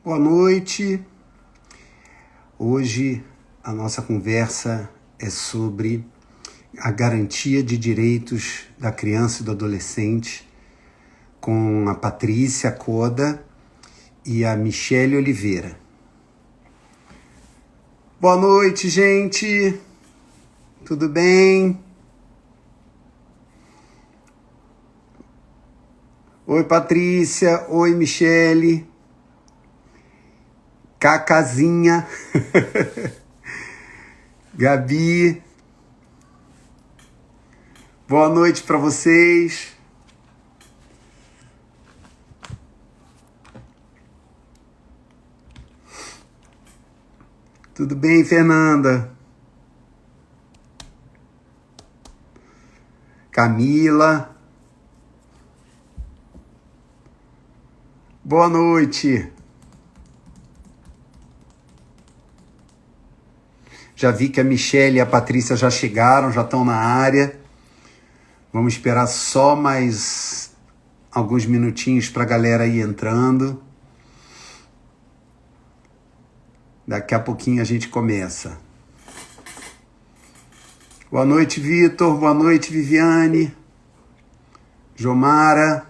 Boa noite. Hoje a nossa conversa é sobre a garantia de direitos da criança e do adolescente com a Patrícia Coda e a Michele Oliveira. Boa noite, gente. Tudo bem? Oi, Patrícia. Oi, Michele. Cacazinha. Gabi. Boa noite para vocês. Tudo bem, Fernanda? Camila. Boa noite. Já vi que a Michele e a Patrícia já chegaram, já estão na área. Vamos esperar só mais alguns minutinhos para a galera ir entrando. Daqui a pouquinho a gente começa. Boa noite, Vitor. Boa noite, Viviane. Jomara.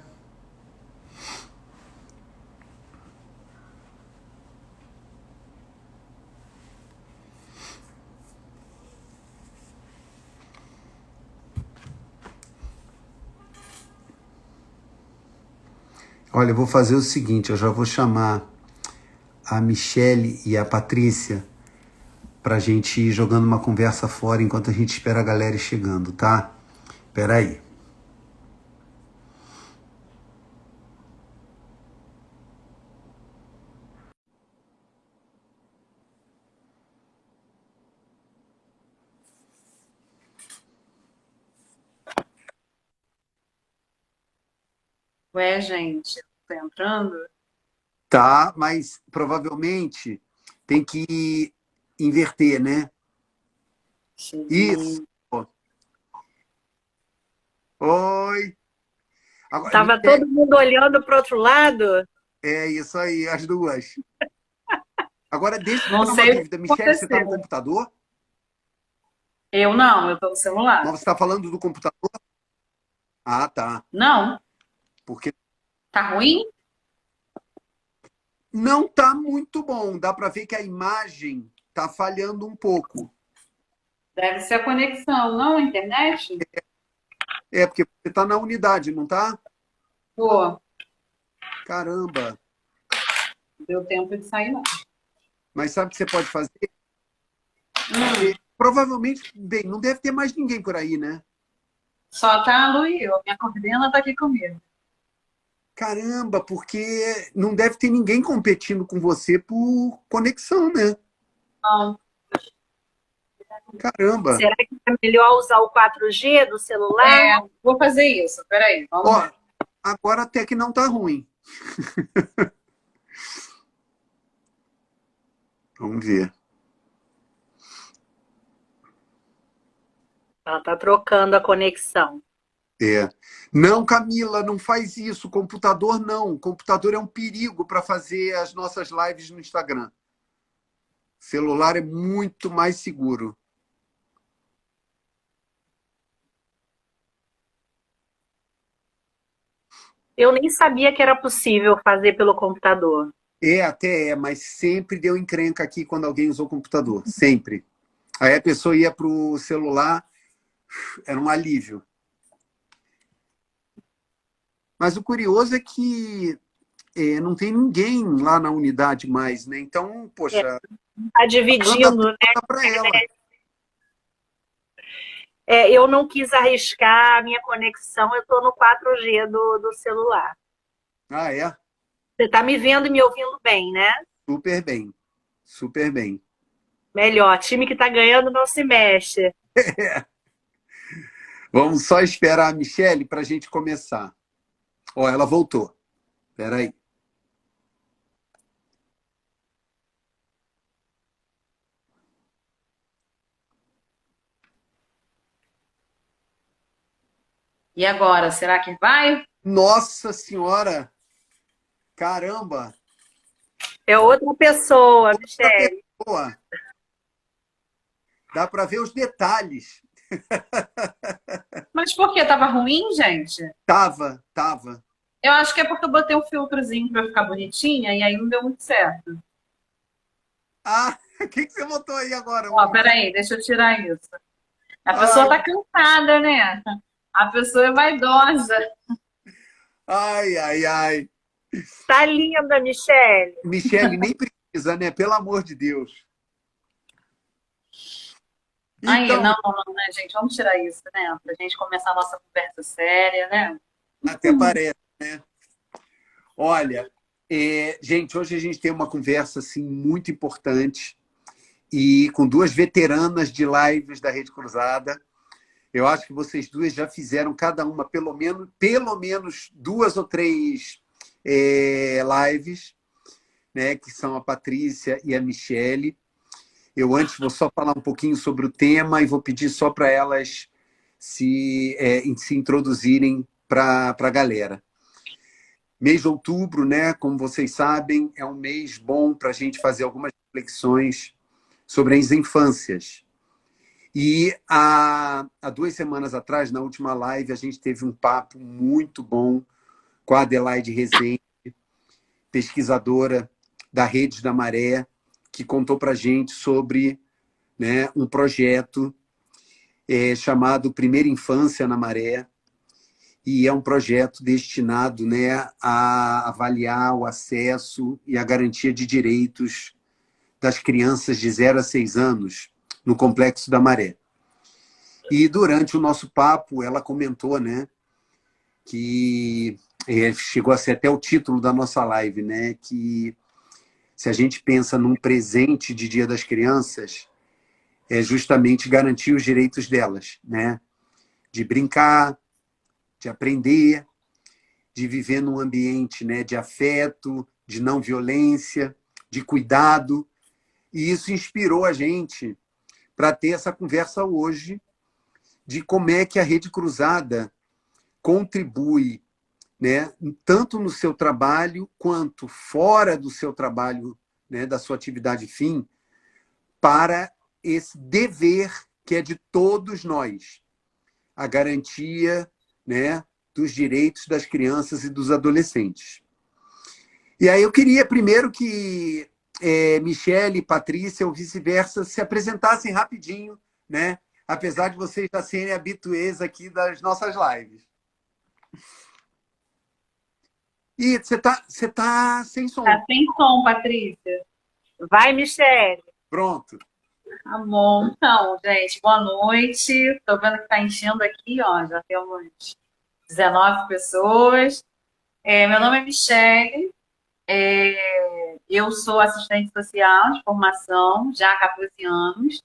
Olha, eu vou fazer o seguinte, eu já vou chamar a Michele e a Patrícia pra gente ir jogando uma conversa fora enquanto a gente espera a galera ir chegando, tá? Espera aí. Ué, gente, tá entrando? Tá, mas provavelmente tem que inverter, né? Isso. Cheguei. Oi. Agora, Tava Michele, todo mundo olhando para o outro lado. é isso aí, as duas. Agora, deixa eu Não tirar uma sei o que dúvida. Michele, você está no aconteceu. computador? Eu não, eu tô no celular. Mas você está falando do computador? Ah, tá. Não, Porque tá ruim? não tá muito bom. Dá para ver que a imagem tá falhando um pouco. Deve ser a conexão, não a internet? É, porque você tá na unidade, não tá? Pô, Caramba. deu tempo de sair, não. Mas sabe o que você pode fazer? Provavelmente, bem, não deve ter mais ninguém por aí, né? Só tá a Lu e eu. Minha coordena tá aqui comigo. Caramba, porque não deve ter ninguém competindo com você por conexão, né? Não. Caramba. Será que é melhor usar o 4G do celular? É, vou fazer isso. Peraí, vamos Ó, ver. agora até que não tá ruim. Vamos ver. Ela está trocando a conexão. É. Não, Camila, não faz isso. Computador não. Computador é um perigo para fazer as nossas lives no Instagram. Celular é muito mais seguro. Eu nem sabia que era possível fazer pelo computador. É, até é, mas sempre deu encrenca aqui quando alguém usou computador. Sempre. Aí a pessoa ia para o celular, era um alívio. Mas o curioso é que não tem ninguém lá na unidade mais, né? Então, poxa, Está anda dividindo, né? toda para ela. Eu não quis arriscar a minha conexão, eu estou no 4G do celular. Ah, é? Você está me vendo e me ouvindo bem, né? Super bem. Super bem. Melhor, time que está ganhando não se mexe. Vamos só esperar a Michelle para a gente começar. Ó, ela voltou. Espera aí. E agora, será que vai? Nossa Senhora! Caramba! É outra pessoa, Outra Michele. pessoa. Dá para ver os detalhes. Mas por quê? Tava ruim, gente? Tava. Eu acho que é porque eu botei um filtrozinho pra ficar bonitinha e aí não deu muito certo. Ah, o que você botou aí agora? Ó, peraí, deixa eu tirar isso. A pessoa Ai, tá cansada, né? A pessoa é vaidosa. ai. Tá linda, Michele. Michele, nem precisa, né? Pelo amor de Deus. Aí, Então, não, né, gente? Vamos tirar isso, né? Pra gente começar a nossa conversa séria, né? até parece, né? Olha, gente, hoje a gente tem uma conversa assim muito importante e com duas veteranas de lives da Rede Cruzada. Eu acho que vocês duas já fizeram cada uma pelo menos duas ou três lives, né? Que são a Patrícia e a Michele. Eu antes vou só falar um pouquinho sobre o tema e vou pedir só para elas se introduzirem para a galera. Mês de outubro, né? Como vocês sabem, é um mês bom para a gente fazer algumas reflexões sobre as infâncias. E há 2 semanas atrás, na última live, a gente teve um papo muito bom com a Adelaide Rezende, pesquisadora da Rede da Maré, que contou para a gente sobre, né, um projeto chamado Primeira Infância na Maré, e é um projeto destinado, né, a avaliar o acesso e a garantia de direitos das crianças de 0 a 6 anos no Complexo da Maré. E durante o nosso papo, ela comentou, né, que chegou a ser até o título da nossa live, né, que se a gente pensa num presente de Dia das Crianças, é justamente garantir os direitos delas, né, de brincar, de aprender, de viver num ambiente, né, de afeto, de não violência, de cuidado. E isso inspirou a gente para ter essa conversa hoje de como é que a Rede Cruzada contribui, né, tanto no seu trabalho quanto fora do seu trabalho, né, da sua atividade fim, para esse dever que é de todos nós, a garantia, né, dos direitos das crianças e dos adolescentes. E aí eu queria primeiro que Michele e Patrícia, ou vice-versa, se apresentassem rapidinho, né? Apesar de vocês já serem habituês aqui das nossas lives. E você tá sem som. Tá sem som, Patrícia. Vai, Michele. Pronto. Tá bom. Então, gente, boa noite. Tô vendo que tá enchendo aqui, ó. Já temos 19 pessoas. Meu nome é Michele. Eu sou assistente social de formação já há 14 anos.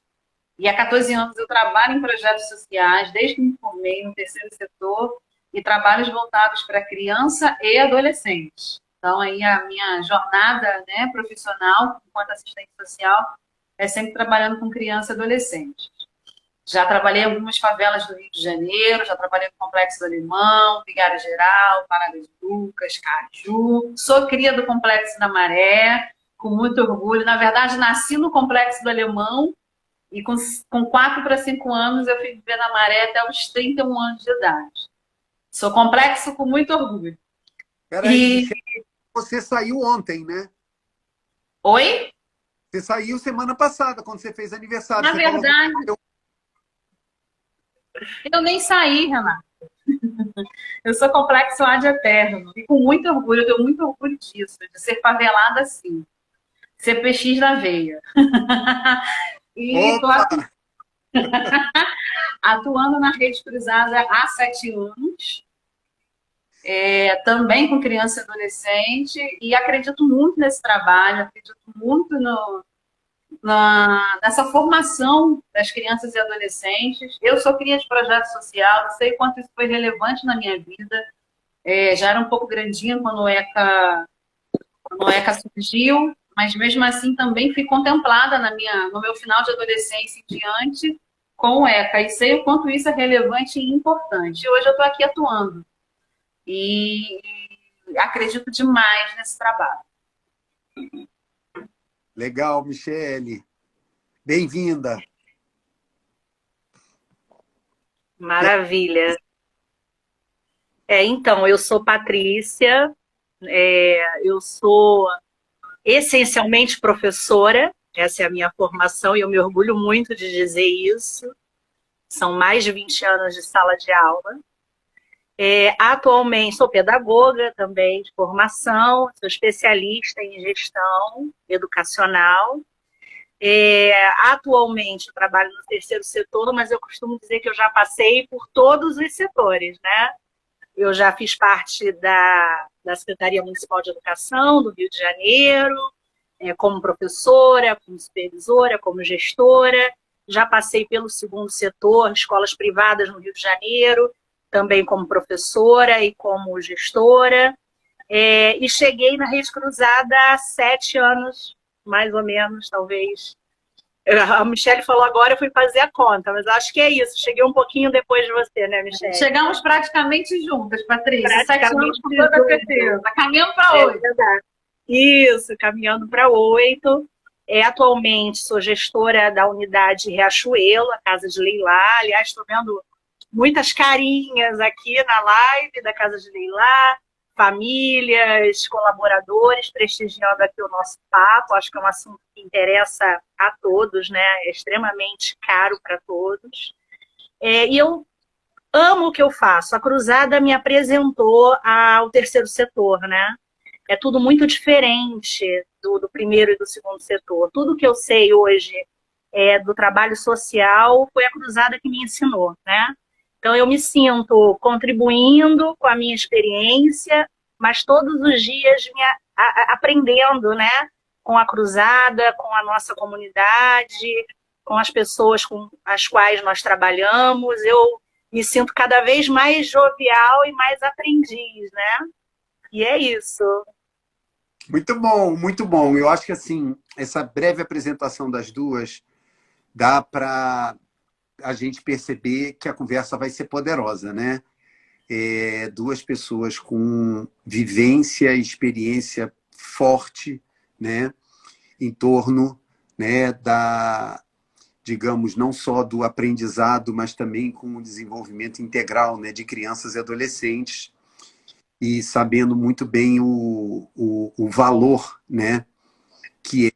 E há 14 anos eu trabalho em projetos sociais, desde que me formei no terceiro setor, e trabalhos voltados para criança e adolescente. Então, aí a minha jornada, né, profissional, enquanto assistente social, é sempre trabalhando com criança e adolescente. Já trabalhei em algumas favelas do Rio de Janeiro, já trabalhei no Complexo do Alemão, Vigário Geral, Parada de Lucas, Caju. Sou cria do Complexo da Maré, com muito orgulho. Na verdade, nasci no Complexo do Alemão e com 4 para 5 anos eu fui viver na Maré até os 31 anos de idade. Sou complexo com muito orgulho. Peraí, E... Michele, você saiu ontem, né? Oi? Você saiu semana passada, quando você fez aniversário. Na Você verdade, falou... eu nem saí, Renato. Eu sou complexo ad eterno. E com muito orgulho, eu tenho muito orgulho disso, de ser favelada assim. Ser PX na veia. E estou Opa! atuando na Rede Cruzada há 7 anos. Também com criança e adolescente. E acredito muito nesse trabalho, acredito muito nessa formação das crianças e adolescentes. Eu sou cria de projeto social, sei quanto isso foi relevante na minha vida. Já era um pouco grandinha quando o ECA surgiu, mas mesmo assim também fui contemplada no meu final de adolescência em diante com o ECA, e sei o quanto isso é relevante e importante. Hoje eu estou aqui atuando e acredito demais nesse trabalho. Legal, Michele. Bem-vinda. Maravilha. Então, eu sou Patrícia, eu sou essencialmente professora, essa é a minha formação e eu me orgulho muito de dizer isso. São mais de 20 anos de sala de aula. Atualmente sou pedagoga também de formação, sou especialista em gestão educacional. Atualmente eu trabalho no terceiro setor, mas eu costumo dizer que eu já passei por todos os setores, né? Eu já fiz parte da Secretaria Municipal de Educação do Rio de Janeiro, como professora, como supervisora, como gestora. Já passei pelo segundo setor, escolas privadas no Rio de Janeiro, também como professora e como gestora. E cheguei na Rede Cruzada há 7 anos, mais ou menos, talvez. A Michele falou agora, eu fui fazer a conta, mas acho que é isso. Cheguei um pouquinho depois de você, né, Michele? Chegamos praticamente juntas, Patrícia. Praticamente 7 anos com toda certeza. Caminhando para 8. Verdade. Isso, caminhando para 8. Atualmente sou gestora da unidade Riachuelo, a Casa de Leilá. Aliás, estou vendo muitas carinhas aqui na live da Casa de Leilá, famílias, colaboradores, prestigiando aqui o nosso papo. Acho que é um assunto que interessa a todos, né? É extremamente caro para todos. E eu amo o que eu faço. A Cruzada me apresentou ao terceiro setor, né? É tudo muito diferente do primeiro e do segundo setor. Tudo que eu sei hoje do trabalho social foi a Cruzada que me ensinou, né? Então, eu me sinto contribuindo com a minha experiência, mas todos os dias aprendendo, né? Com a Cruzada, com a nossa comunidade, com as pessoas com as quais nós trabalhamos. Eu me sinto cada vez mais jovial e mais aprendiz, né? E é isso. Muito bom, muito bom. Eu acho que, assim, essa breve apresentação das duas dá para a gente perceber que a conversa vai ser poderosa, né? Duas pessoas com vivência e experiência forte, né? Em torno, né, digamos, não só do aprendizado, mas também com o desenvolvimento integral, né, de crianças e adolescentes, e sabendo muito bem o valor, né, que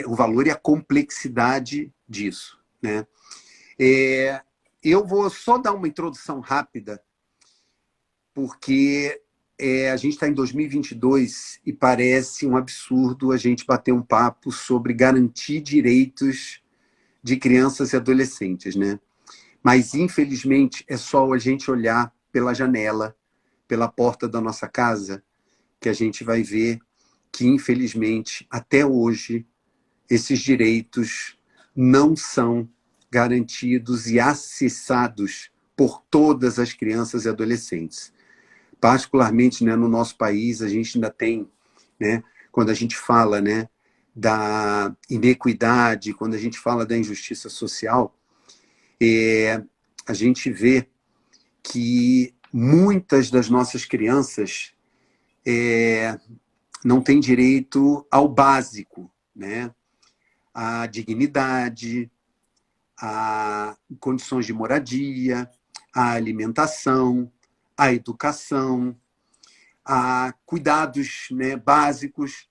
o valor e a complexidade disso, né? Eu vou só dar uma introdução rápida, porque a gente está em 2022 e parece um absurdo a gente bater um papo sobre garantir direitos de crianças e adolescentes, né? Mas, infelizmente, é só a gente olhar pela janela, pela porta da nossa casa, que a gente vai ver que, infelizmente, até hoje, esses direitos não são garantidos e acessados por todas as crianças e adolescentes. Particularmente, né, no nosso país, a gente ainda tem, né, quando a gente fala, né, da inequidade, quando a gente fala da injustiça social, a gente vê que muitas das nossas crianças não têm direito ao básico, né? A dignidade, a condições de moradia, a alimentação, a educação, a cuidados, né, básicos.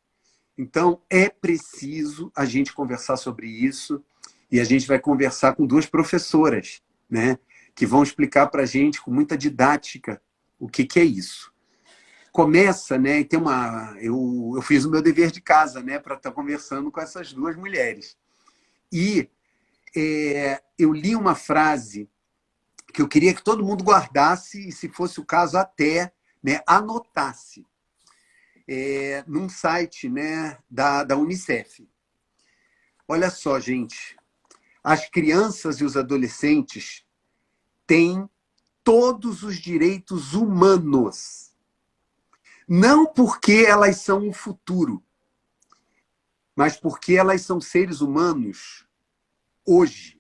Então, é preciso a gente conversar sobre isso, e a gente vai conversar com duas professoras, né, que vão explicar para a gente com muita didática o que é isso. Começa, né, e tem eu fiz o meu dever de casa, né, para estar conversando com essas duas mulheres. E eu li uma frase que eu queria que todo mundo guardasse e, se fosse o caso, até, né, anotasse, num site, né, da Unicef. Olha só, gente, as crianças e os adolescentes têm todos os direitos humanos. Não porque elas são o futuro, mas porque elas são seres humanos hoje.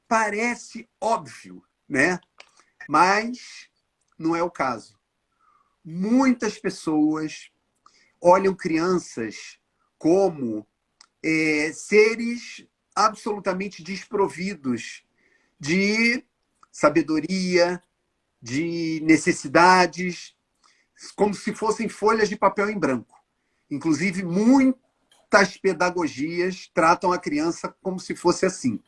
Parece óbvio, né? Mas não é o caso. Muitas pessoas olham crianças como seres absolutamente desprovidos de sabedoria, de necessidades, como se fossem folhas de papel em branco. Inclusive, muitas pedagogias tratam a criança como se fosse assim.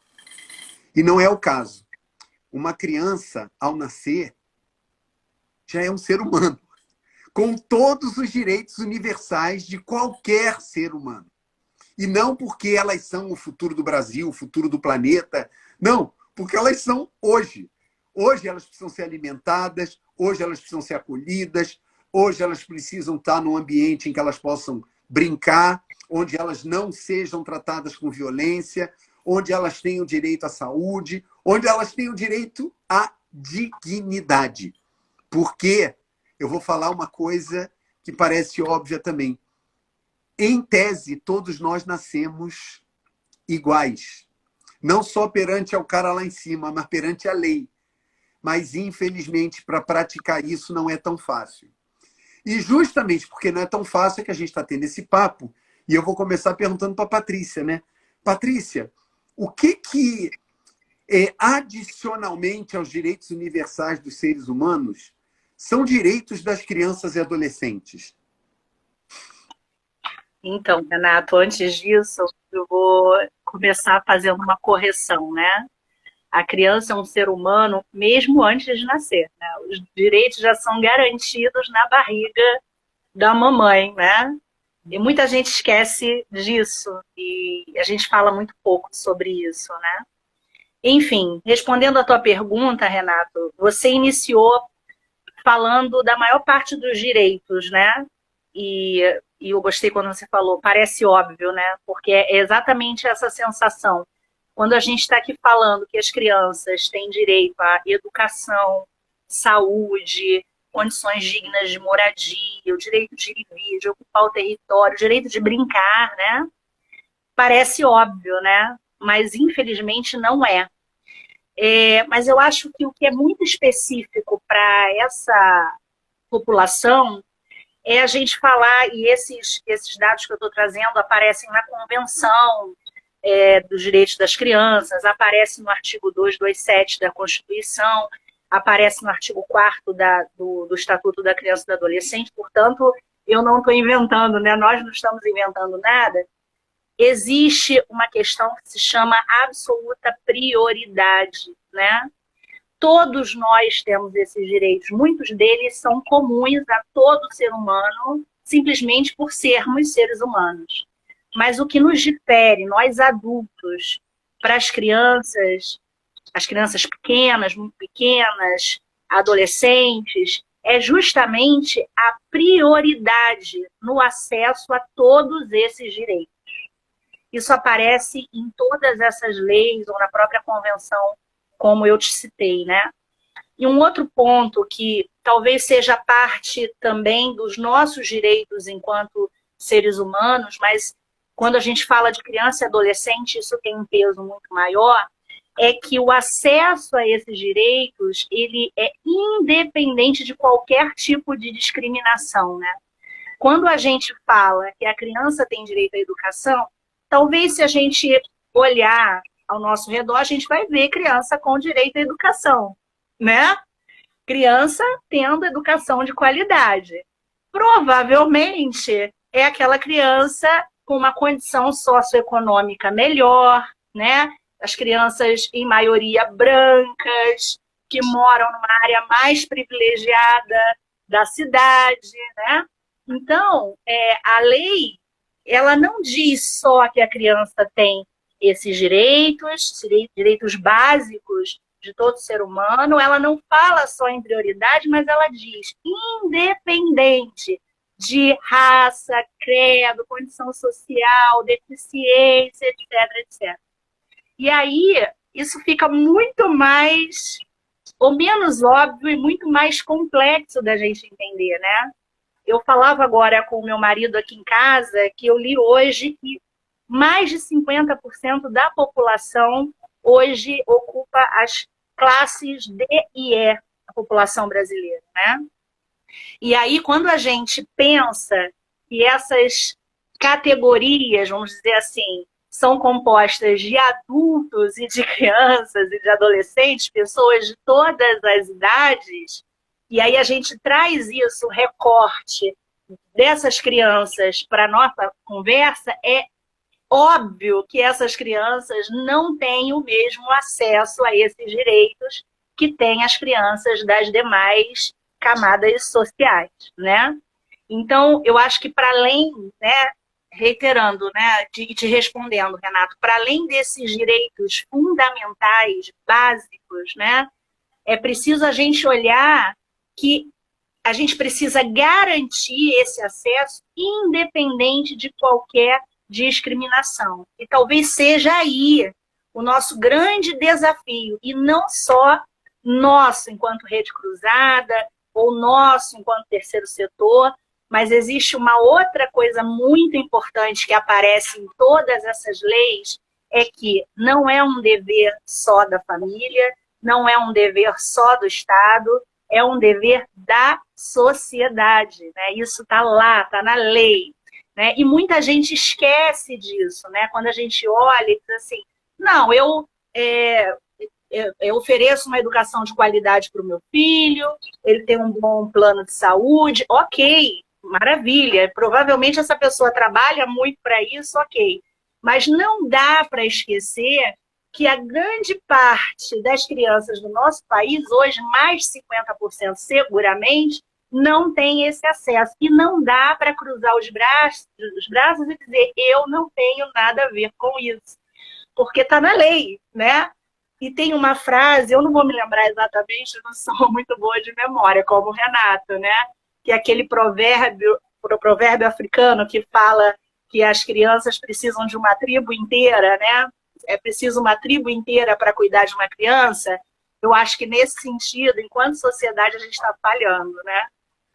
E não é o caso. Uma criança, ao nascer, já é um ser humano, com todos os direitos universais de qualquer ser humano. E não porque elas são o futuro do Brasil, o futuro do planeta. Não, porque elas são hoje. Hoje elas precisam ser alimentadas, hoje elas precisam ser acolhidas, hoje elas precisam estar num ambiente em que elas possam brincar, onde elas não sejam tratadas com violência, onde elas tenham direito à saúde, onde elas tenham direito à dignidade. Porque eu vou falar uma coisa que parece óbvia também. Em tese, todos nós nascemos iguais. Não só perante ao cara lá em cima, mas perante a lei. Mas, infelizmente, para praticar isso não é tão fácil. E justamente porque não é tão fácil é que a gente está tendo esse papo. E eu vou começar perguntando para a Patrícia, né? Patrícia, o que adicionalmente aos direitos universais dos seres humanos, são direitos das crianças e adolescentes? Então, Renato, antes disso, eu vou começar fazendo uma correção, né? A criança é um ser humano mesmo antes de nascer, né? Os direitos já são garantidos na barriga da mamãe, né? E muita gente esquece disso e a gente fala muito pouco sobre isso, né? Enfim, respondendo à tua pergunta, Renato, você iniciou falando da maior parte dos direitos, né? E eu gostei quando você falou, parece óbvio, né? Porque é exatamente essa sensação. Quando a gente está aqui falando que as crianças têm direito à educação, saúde, condições dignas de moradia, o direito de viver, de ocupar o território, o direito de brincar, né? Parece óbvio, né? Mas infelizmente não é. Mas eu acho que o que é muito específico para essa população é a gente falar, e esses dados que eu estou trazendo aparecem na Convenção dos Direitos das Crianças, aparece no artigo 227 da Constituição, aparece no artigo 4º do Estatuto da Criança e do Adolescente, portanto, eu não estou inventando, né? Nós não estamos inventando nada. Existe uma questão que se chama absoluta prioridade, né? Todos nós temos esses direitos, muitos deles são comuns a todo ser humano, simplesmente por sermos seres humanos. Mas o que nos difere, nós adultos, para as crianças pequenas, muito pequenas, adolescentes, é justamente a prioridade no acesso a todos esses direitos. Isso aparece em todas essas leis ou na própria convenção, como eu te citei, né? E um outro ponto que talvez seja parte também dos nossos direitos enquanto seres humanos, mas quando a gente fala de criança e adolescente, isso tem um peso muito maior, é que o acesso a esses direitos, ele é independente de qualquer tipo de discriminação, né? Quando a gente fala que a criança tem direito à educação, talvez se a gente olhar ao nosso redor, a gente vai ver criança com direito à educação, né? Criança tendo educação de qualidade. Provavelmente é aquela criança com uma condição socioeconômica melhor, né? As crianças, em maioria, brancas, que moram numa área mais privilegiada da cidade, né? Então, a lei, ela não diz só que a criança tem esses direitos básicos de todo ser humano, ela não fala só em prioridade, mas ela diz, independente de raça, credo, condição social, deficiência, etc, etc. E aí, isso fica muito mais, ou menos óbvio e muito mais complexo da gente entender, né? Eu falava agora com o meu marido aqui em casa que eu li hoje que mais de 50% da população hoje ocupa as classes D e E, a população brasileira, né? E aí, quando a gente pensa que essas categorias, vamos dizer assim, são compostas de adultos e de crianças e de adolescentes, pessoas de todas as idades, e aí a gente traz isso, o recorte dessas crianças para a nossa conversa, é óbvio que essas crianças não têm o mesmo acesso a esses direitos que têm as crianças das demais camadas sociais, né? Então, eu acho que para além, né, reiterando, né, te respondendo, Renato, para além desses direitos fundamentais, básicos, né, é preciso a gente olhar que a gente precisa garantir esse acesso independente de qualquer discriminação. E talvez seja aí o nosso grande desafio, e não só nosso enquanto rede cruzada, ou nosso enquanto terceiro setor, mas existe uma outra coisa muito importante que aparece em todas essas leis, é que não é um dever só da família, não é um dever só do Estado, é um dever da sociedade, né? Isso está lá, está na lei, né? E muita gente esquece disso, né? Quando a gente olha e diz assim, não, eu ofereço uma educação de qualidade para o meu filho, ele tem um bom plano de saúde, ok, maravilha, provavelmente essa pessoa trabalha muito para isso, ok, mas não dá para esquecer que a grande parte das crianças do nosso país, hoje mais de 50% seguramente, não tem esse acesso. E não dá para cruzar os braços e dizer, eu não tenho nada a ver com isso. Porque está na lei, né? E tem uma frase, eu não vou me lembrar exatamente, eu não sou muito boa de memória, como o Renato, né? Que é aquele provérbio africano que fala que as crianças precisam de uma tribo inteira, né? É preciso uma tribo inteira para cuidar de uma criança. Eu acho que nesse sentido, enquanto sociedade, a gente está falhando, né?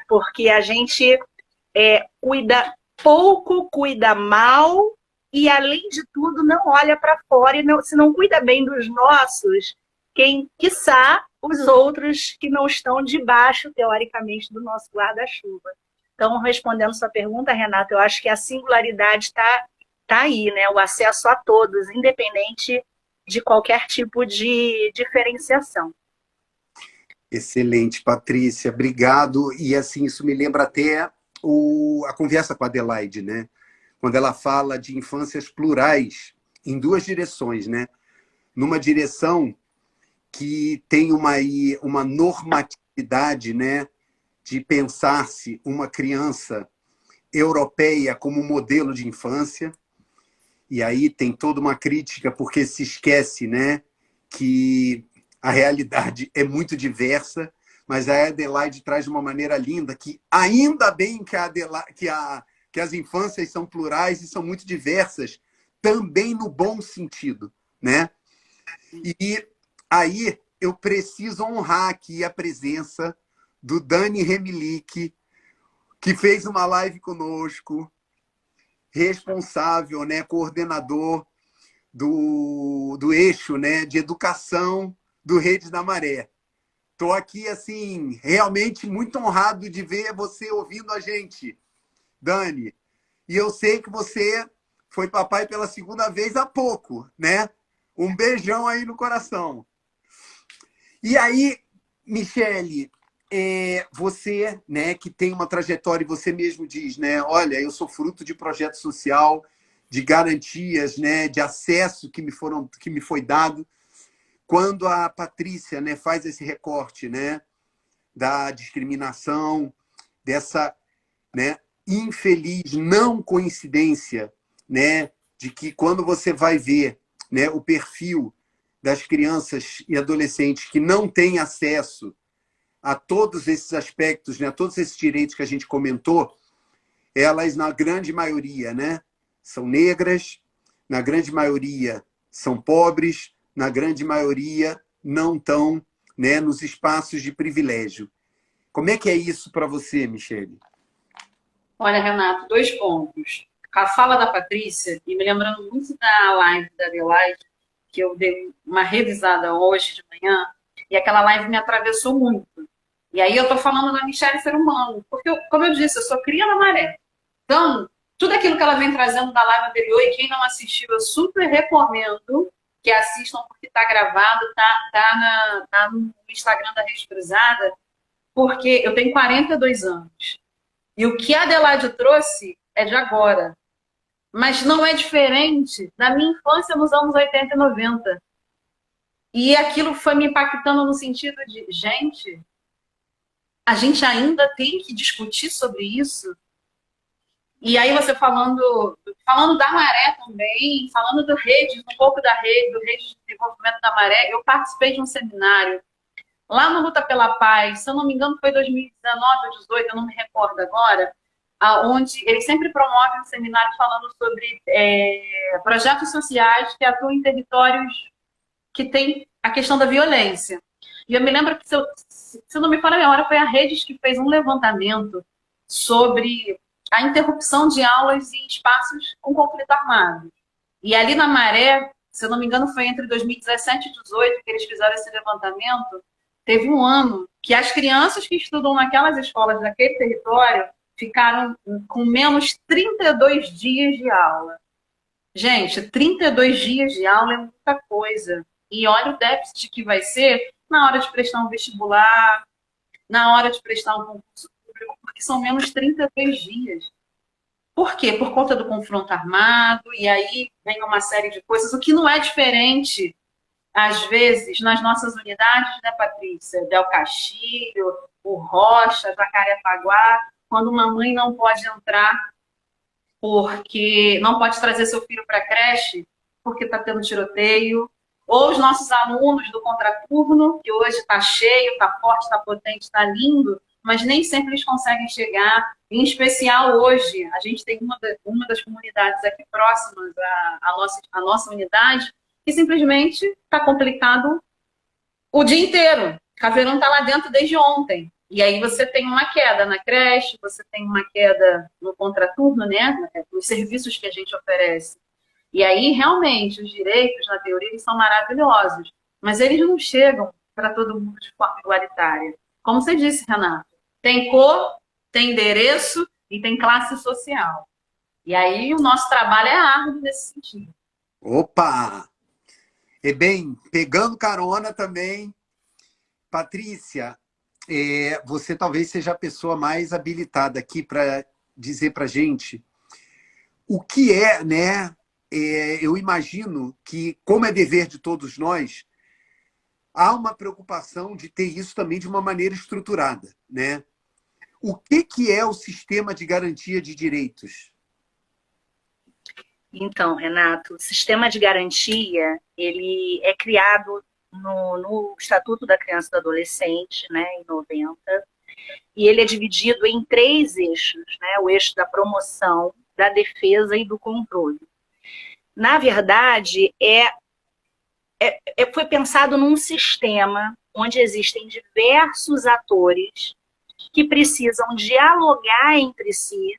Porque a gente cuida pouco, cuida mal, e, além de tudo, não olha para fora, e não, se não cuida bem dos nossos, quiçá os outros que não estão debaixo, teoricamente, do nosso guarda-chuva. Então, respondendo sua pergunta, Renata, eu acho que a singularidade está aí, né? O acesso a todos, independente de qualquer tipo de diferenciação. Excelente, Patrícia, obrigado. E assim, isso me lembra até a conversa com a Adelaide, né? Quando ela fala de infâncias plurais em duas direções, né? Numa direção que tem uma normatividade, né? De pensar-se uma criança europeia como modelo de infância, e aí tem toda uma crítica porque se esquece, né, que a realidade é muito diversa, mas a Adelaide traz de uma maneira linda que ainda bem que as infâncias são plurais e são muito diversas, também no bom sentido, né? E aí eu preciso honrar aqui a presença do Dani Remilic, que fez uma live conosco, responsável, né, coordenador do eixo, né, de educação do Redes da Maré. Estou aqui, assim, realmente muito honrado de ver você ouvindo a gente, Dani. E eu sei que você foi papai pela segunda vez há pouco, né? Um beijão aí no coração. E aí, Michele, você, né, que tem uma trajetória, e você mesmo diz, né, olha, eu sou fruto de projeto social, de garantias, né, de acesso que me foi dado. Quando a Patrícia, né, faz esse recorte, né, da discriminação, dessa, né, infeliz não coincidência, né, de que quando você vai ver, né, o perfil das crianças e adolescentes que não têm acesso a todos esses aspectos, né, a todos esses direitos que a gente comentou, elas, na grande maioria, né, são negras, na grande maioria são pobres, na grande maioria não estão, né, nos espaços de privilégio. Como é que é isso para você, Michele? Olha, Renato, 2 pontos. A fala da Patrícia, e me lembrando muito da live da Adelaide, que eu dei uma revisada hoje de manhã, e aquela live me atravessou muito. E aí eu estou falando da Michele ser humano, porque, como eu disse, eu sou cria da maré. Então, tudo aquilo que ela vem trazendo da live anterior, e quem não assistiu, eu super recomendo que assistam, porque está gravado, tá no Instagram da Rede Cruzada, porque eu tenho 42 anos. E o que a Adelaide trouxe é de agora. Mas não é diferente da minha infância nos anos 80 e 90. E aquilo foi me impactando no sentido de, gente, a gente ainda tem que discutir sobre isso. E aí você falando da Maré também, falando do Rede, um pouco da Rede, do Rede de Desenvolvimento da Maré, eu participei de um seminário lá no Luta pela Paz, se eu não me engano foi 2019 ou 2018, eu não me recordo agora, onde ele sempre promove um seminário falando sobre projetos sociais que atuam em territórios que tem a questão da violência. E eu me lembro que, se eu não me falha a memória, foi a Redes que fez um levantamento sobre a interrupção de aulas em espaços com conflito armado. E ali na Maré, se eu não me engano, foi entre 2017 e 2018 que eles fizeram esse levantamento, teve um ano que as crianças que estudam naquelas escolas daquele território ficaram com menos 32 dias de aula. Gente, 32 dias de aula é muita coisa. E olha o déficit que vai ser na hora de prestar um vestibular, na hora de prestar um concurso público, porque são menos 32 dias. Por quê? Por conta do confronto armado, e aí vem uma série de coisas, o que não é diferente, às vezes, nas nossas unidades, né, Patrícia? Del Castilho, o Rocha, Jacarepaguá, quando uma mãe não pode entrar porque não pode trazer seu filho para a creche porque está tendo tiroteio, ou os nossos alunos do contraturno, que hoje está cheio, está forte, está potente, está lindo, mas nem sempre eles conseguem chegar. Em especial hoje, a gente tem uma das comunidades aqui próximas à nossa unidade, que simplesmente está complicado o dia inteiro. Caveirão está lá dentro desde ontem. E aí você tem uma queda na creche, você tem uma queda no contraturno, né? Nos serviços que a gente oferece. E aí, realmente, os direitos, na teoria, eles são maravilhosos, mas eles não chegam para todo mundo de forma igualitária. Como você disse, Renato, tem cor, tem endereço e tem classe social. E aí o nosso trabalho é árduo nesse sentido. Opa! E bem, pegando carona também, Patrícia, você talvez seja a pessoa mais habilitada aqui para dizer para a gente o que é, né? Eu imagino que, como é dever de todos nós, há uma preocupação de ter isso também de uma maneira estruturada, né? O que é o sistema de garantia de direitos? Então, Renato, o sistema de garantia, ele é criado no Estatuto da Criança e do Adolescente, né, em 90, e ele é dividido em 3 eixos, né? O eixo da promoção, da defesa e do controle. Na verdade, foi pensado num sistema onde existem diversos atores que precisam dialogar entre si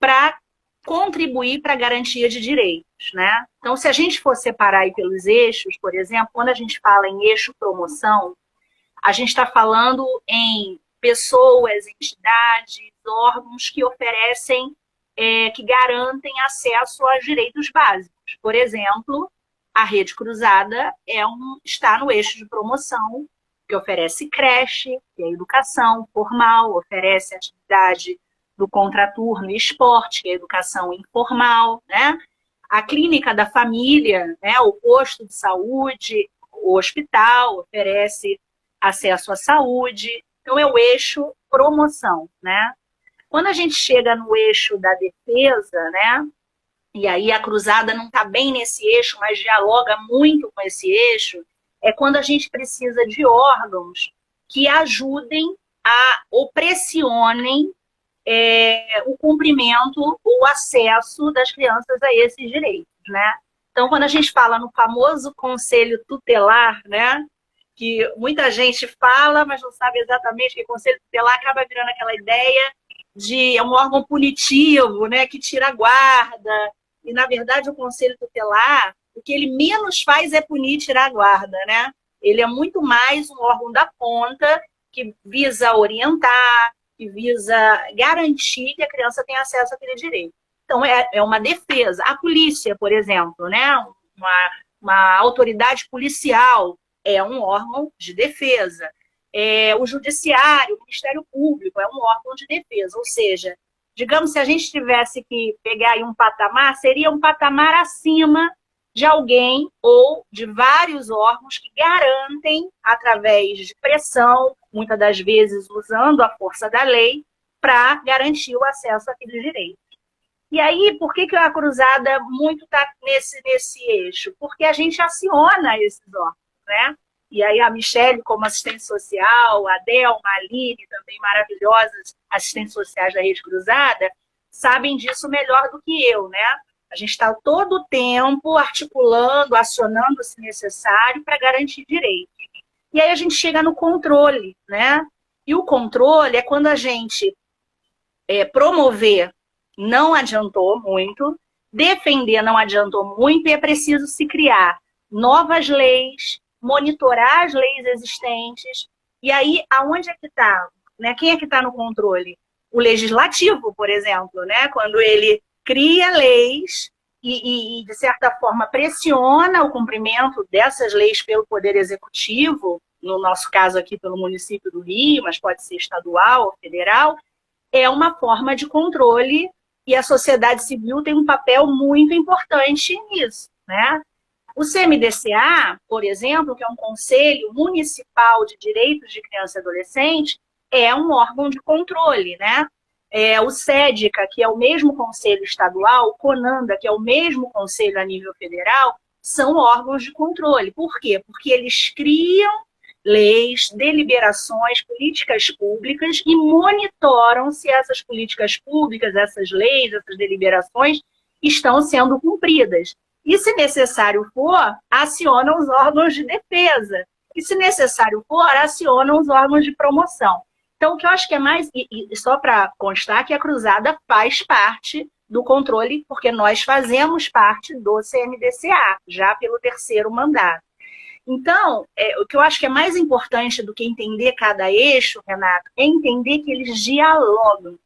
para contribuir para a garantia de direitos, né? Então, se a gente for separar aí pelos eixos, por exemplo, quando a gente fala em eixo promoção, a gente está falando em pessoas, entidades, órgãos que oferecem, que garantem acesso aos direitos básicos. Por exemplo, a Rede Cruzada está no eixo de promoção, que oferece creche, que é educação formal, oferece atividade do contraturno e esporte, que é educação informal, né? A clínica da família, né? O posto de saúde, o hospital oferece acesso à saúde. Então, é o eixo promoção, né? Quando a gente chega no eixo da defesa, né? E aí a Cruzada não está bem nesse eixo, mas dialoga muito com esse eixo, é quando a gente precisa de órgãos que ajudem ou pressionem o cumprimento, o acesso das crianças a esses direitos, né? Então, quando a gente fala no famoso conselho tutelar, né? Que muita gente fala, mas não sabe exatamente que conselho tutelar acaba virando aquela ideia de um órgão punitivo, né? Que tira a guarda. E, na verdade, o conselho tutelar, o que ele menos faz é punir e tirar a guarda, né? Ele é muito mais um órgão da ponta que visa orientar, que visa garantir que a criança tenha acesso àquele direito. Então, é uma defesa. A polícia, por exemplo, né? Uma autoridade policial é um órgão de defesa. O judiciário, o Ministério Público é um órgão de defesa. Ou seja, digamos, se a gente tivesse que pegar aí um patamar, seria um patamar acima de alguém ou de vários órgãos que garantem, através de pressão, muitas das vezes usando a força da lei, para garantir o acesso àqueles direitos. E aí, por que a cruzada muito está nesse eixo? Porque a gente aciona esses órgãos, né? E aí a Michele, como assistente social, a Delma, a Aline, também maravilhosas assistentes sociais da Rede Cruzada, sabem disso melhor do que eu, né? A gente está todo o tempo articulando, acionando se necessário para garantir direitos. E aí a gente chega no controle, né? E o controle é quando a gente promover não adiantou muito, defender não adiantou muito, e é preciso se criar novas leis, monitorar as leis existentes. E aí, aonde é que está? Né? Quem é que está no controle? O legislativo, por exemplo, né? Quando ele cria leis e, de certa forma, pressiona o cumprimento dessas leis pelo Poder Executivo, no nosso caso aqui pelo município do Rio, mas pode ser estadual ou federal, é uma forma de controle, e a sociedade civil tem um papel muito importante nisso, né? O CMDCA, por exemplo, que é um Conselho Municipal de Direitos de Criança e Adolescente, é um órgão de controle, né? O SEDICA, que é o mesmo conselho estadual, o CONANDA, que é o mesmo conselho a nível federal, são órgãos de controle. Por quê? Porque eles criam leis, deliberações, políticas públicas e monitoram se essas políticas públicas, essas leis, essas deliberações estão sendo cumpridas. E, se necessário for, acionam os órgãos de defesa. E, se necessário for, acionam os órgãos de promoção. Então, o que eu acho que é mais... E só para constar que a Cruzada faz parte do controle, porque nós fazemos parte do CMDCA, já pelo 3º mandato. Então, o que eu acho que é mais importante do que entender cada eixo, Renato, é entender que eles dialogam.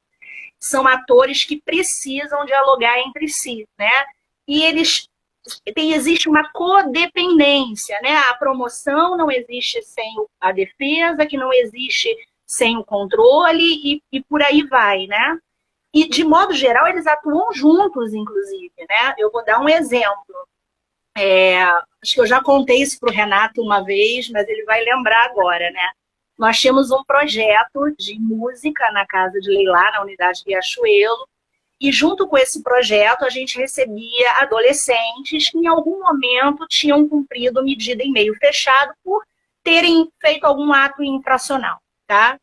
São atores que precisam dialogar entre si, né? E existe uma codependência, né? A promoção não existe sem a defesa, que não existe sem o controle, e por aí vai, né? E, de modo geral, eles atuam juntos, inclusive, né? Eu vou dar um exemplo. Acho que eu já contei isso para o Renato uma vez, mas ele vai lembrar agora, né? Nós tínhamos um projeto de música na Casa de Leilá, na unidade Riachuelo, e junto com esse projeto a gente recebia adolescentes que em algum momento tinham cumprido medida em meio fechado por terem feito algum ato infracional, tá?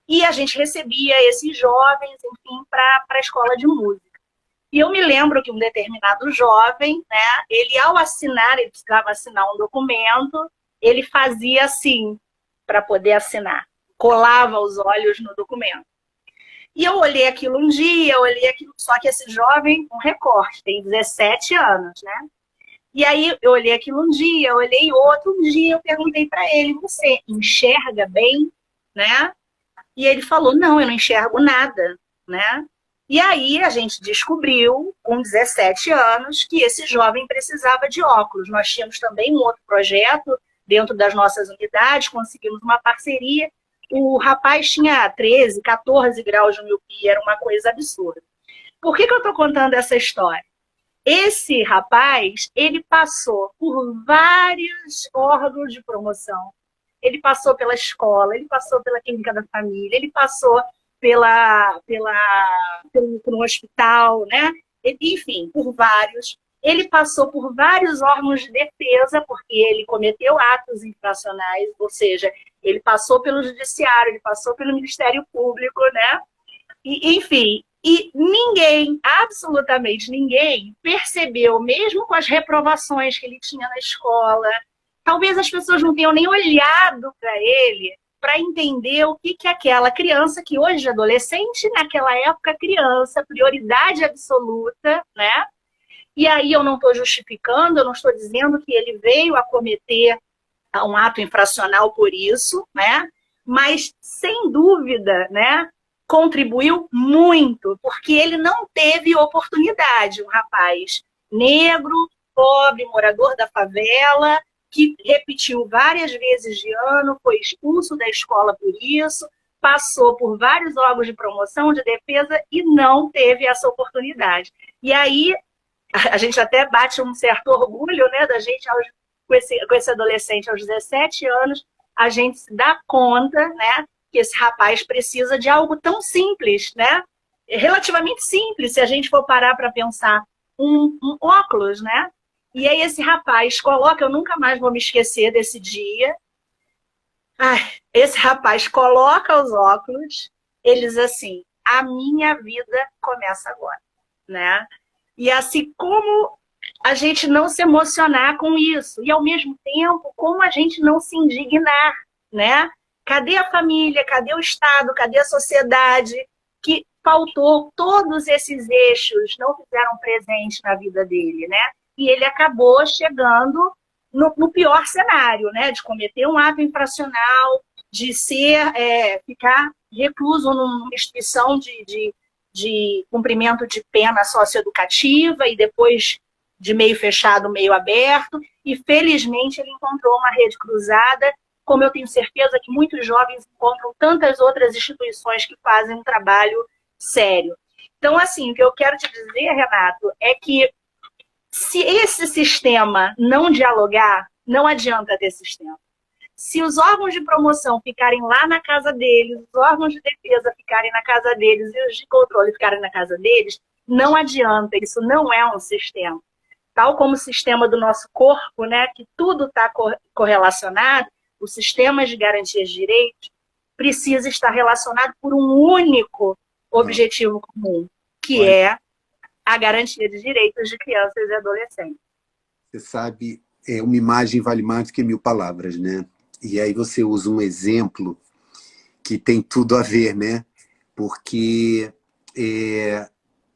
E a gente recebia esses jovens, enfim, para a escola de música. E eu me lembro que um determinado jovem, né, ele ao assinar, ele precisava assinar um documento, ele fazia assim, para poder assinar, colava os olhos no documento. E eu olhei aquilo um dia, só que esse jovem, um recorte, tem 17 anos, né? E aí eu olhei aquilo um dia, olhei outro, um dia eu perguntei para ele, você enxerga bem, né? E ele falou, não, eu não enxergo nada, né? E aí a gente descobriu, com 17 anos, que esse jovem precisava de óculos. Nós tínhamos também um outro projeto dentro das nossas unidades, conseguimos uma parceria. O rapaz tinha 13, 14 graus de miopia, era uma coisa absurda. Por que eu estou contando essa história? Esse rapaz, ele passou por vários órgãos de promoção. Ele passou pela escola, ele passou pela clínica da família, ele passou por um hospital, né? Enfim, por vários. Ele passou por vários órgãos de defesa, porque ele cometeu atos infracionais, ou seja, ele passou pelo judiciário, ele passou pelo Ministério Público, né? E, enfim, e ninguém, absolutamente ninguém, percebeu, mesmo com as reprovações que ele tinha na escola, talvez as pessoas não tenham nem olhado para ele, para entender o que aquela criança, que hoje é adolescente, naquela época criança, prioridade absoluta, né? E aí eu não estou justificando, eu não estou dizendo que ele veio a cometer um ato infracional por isso, né? Mas, sem dúvida, né, contribuiu muito, porque ele não teve oportunidade. Um rapaz negro, pobre, morador da favela, que repetiu várias vezes de ano, foi expulso da escola por isso, passou por vários órgãos de promoção, de defesa, e não teve essa oportunidade. E aí, a gente até bate um certo orgulho, né, da gente, com esse adolescente aos 17 anos, a gente se dá conta, né, que esse rapaz precisa de algo tão simples, né, relativamente simples, se a gente for parar para pensar, um óculos, né? E aí esse rapaz coloca, eu nunca mais vou me esquecer desse dia. Esse rapaz coloca os óculos, ele diz assim, a minha vida começa agora, né? E assim, como a gente não se emocionar com isso? E ao mesmo tempo, como a gente não se indignar, né? Cadê a família? Cadê o Estado? Cadê a sociedade? Que faltou, todos esses eixos não fizeram presente na vida dele, né? E ele acabou chegando no pior cenário, né? De cometer um ato infracional, de ficar recluso numa instituição de cumprimento de pena socioeducativa e depois de meio fechado, meio aberto. E, felizmente, ele encontrou uma rede cruzada, como eu tenho certeza que muitos jovens encontram tantas outras instituições que fazem um trabalho sério. Então, assim, o que eu quero te dizer, Renato, é que se esse sistema não dialogar, não adianta ter sistema. Se os órgãos de promoção ficarem lá na casa deles, os órgãos de defesa ficarem na casa deles e os de controle ficarem na casa deles, não adianta, isso não é um sistema. Tal como o sistema do nosso corpo, né, que tudo está correlacionado, o sistema de garantias de direitos precisa estar relacionado por um único objetivo comum, que é a garantia de direitos de crianças e adolescentes. Você sabe, uma imagem vale mais do que 1000 palavras, né? E aí você usa um exemplo que tem tudo a ver, né? Porque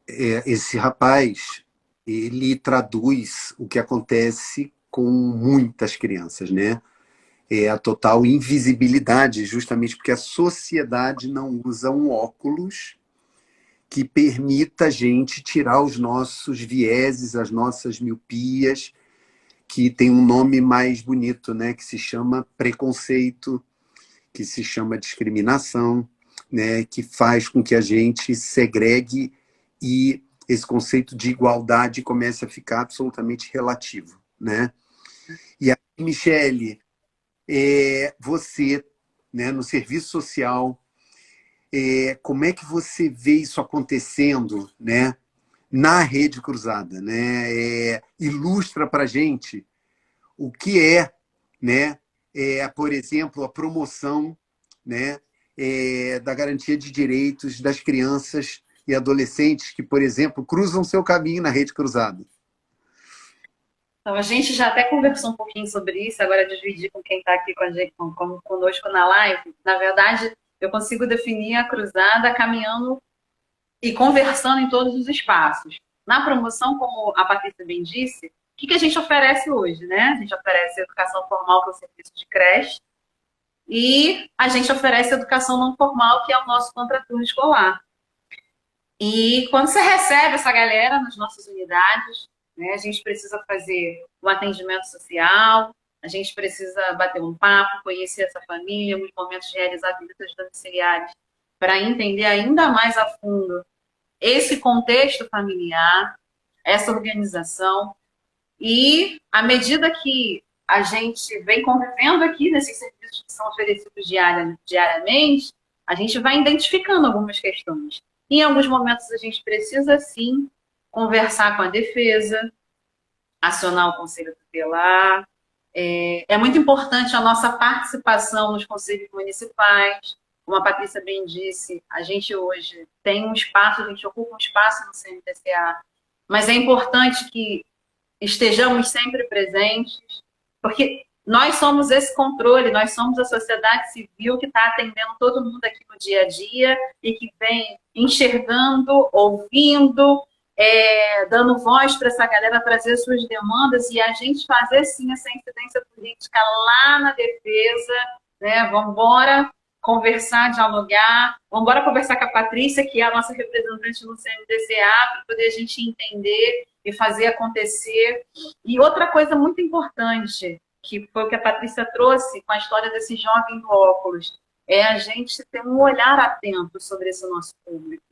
esse rapaz, ele traduz o que acontece com muitas crianças, né? É a total invisibilidade, justamente porque a sociedade não usa um óculos que permita a gente tirar os nossos vieses, as nossas miopias, que tem um nome mais bonito, né? Que se chama preconceito, que se chama discriminação, né? Que faz com que a gente segregue e esse conceito de igualdade comece a ficar absolutamente relativo, né? E aí, Michele, você, né, no serviço social, como é que você vê isso acontecendo, né, na rede cruzada, né? Ilustra para a gente o que né, por exemplo, a promoção, né, da garantia de direitos das crianças e adolescentes que, por exemplo, cruzam seu caminho na rede cruzada. Então, a gente já até conversou um pouquinho sobre isso, agora dividir com quem está aqui com a gente, conosco na live. Na verdade, eu consigo definir a cruzada caminhando e conversando em todos os espaços. Na promoção, como a Patrícia bem disse, o que a gente oferece hoje, né? A gente oferece educação formal, que é o serviço de creche, e a gente oferece educação não formal, que é o nosso contraturno escolar. E quando você recebe essa galera nas nossas unidades, né, a gente precisa fazer um atendimento social, a gente precisa bater um papo, conhecer essa família, nos momentos de realizar visitas domiciliares, para entender ainda mais a fundo esse contexto familiar, essa organização. E à medida que a gente vem convivendo aqui nesses serviços que são oferecidos diariamente, a gente vai identificando algumas questões. Em alguns momentos a gente precisa, sim, conversar com a defesa, acionar o conselho tutelar. É muito importante a nossa participação nos conselhos municipais. Como a Patrícia bem disse, a gente hoje tem um espaço, a gente ocupa um espaço no CMTCA, mas é importante que estejamos sempre presentes, porque nós somos esse controle, nós somos a sociedade civil que está atendendo todo mundo aqui no dia a dia e que vem enxergando, ouvindo, dando voz para essa galera trazer suas demandas e a gente fazer, sim, essa incidência política lá na defesa, né? Vamos embora conversar, dialogar. Vamos embora conversar com a Patrícia, que é a nossa representante no CMDCA, para poder a gente entender e fazer acontecer. E outra coisa muito importante, que foi o que a Patrícia trouxe com a história desse jovem do óculos, é a gente ter um olhar atento sobre esse nosso público.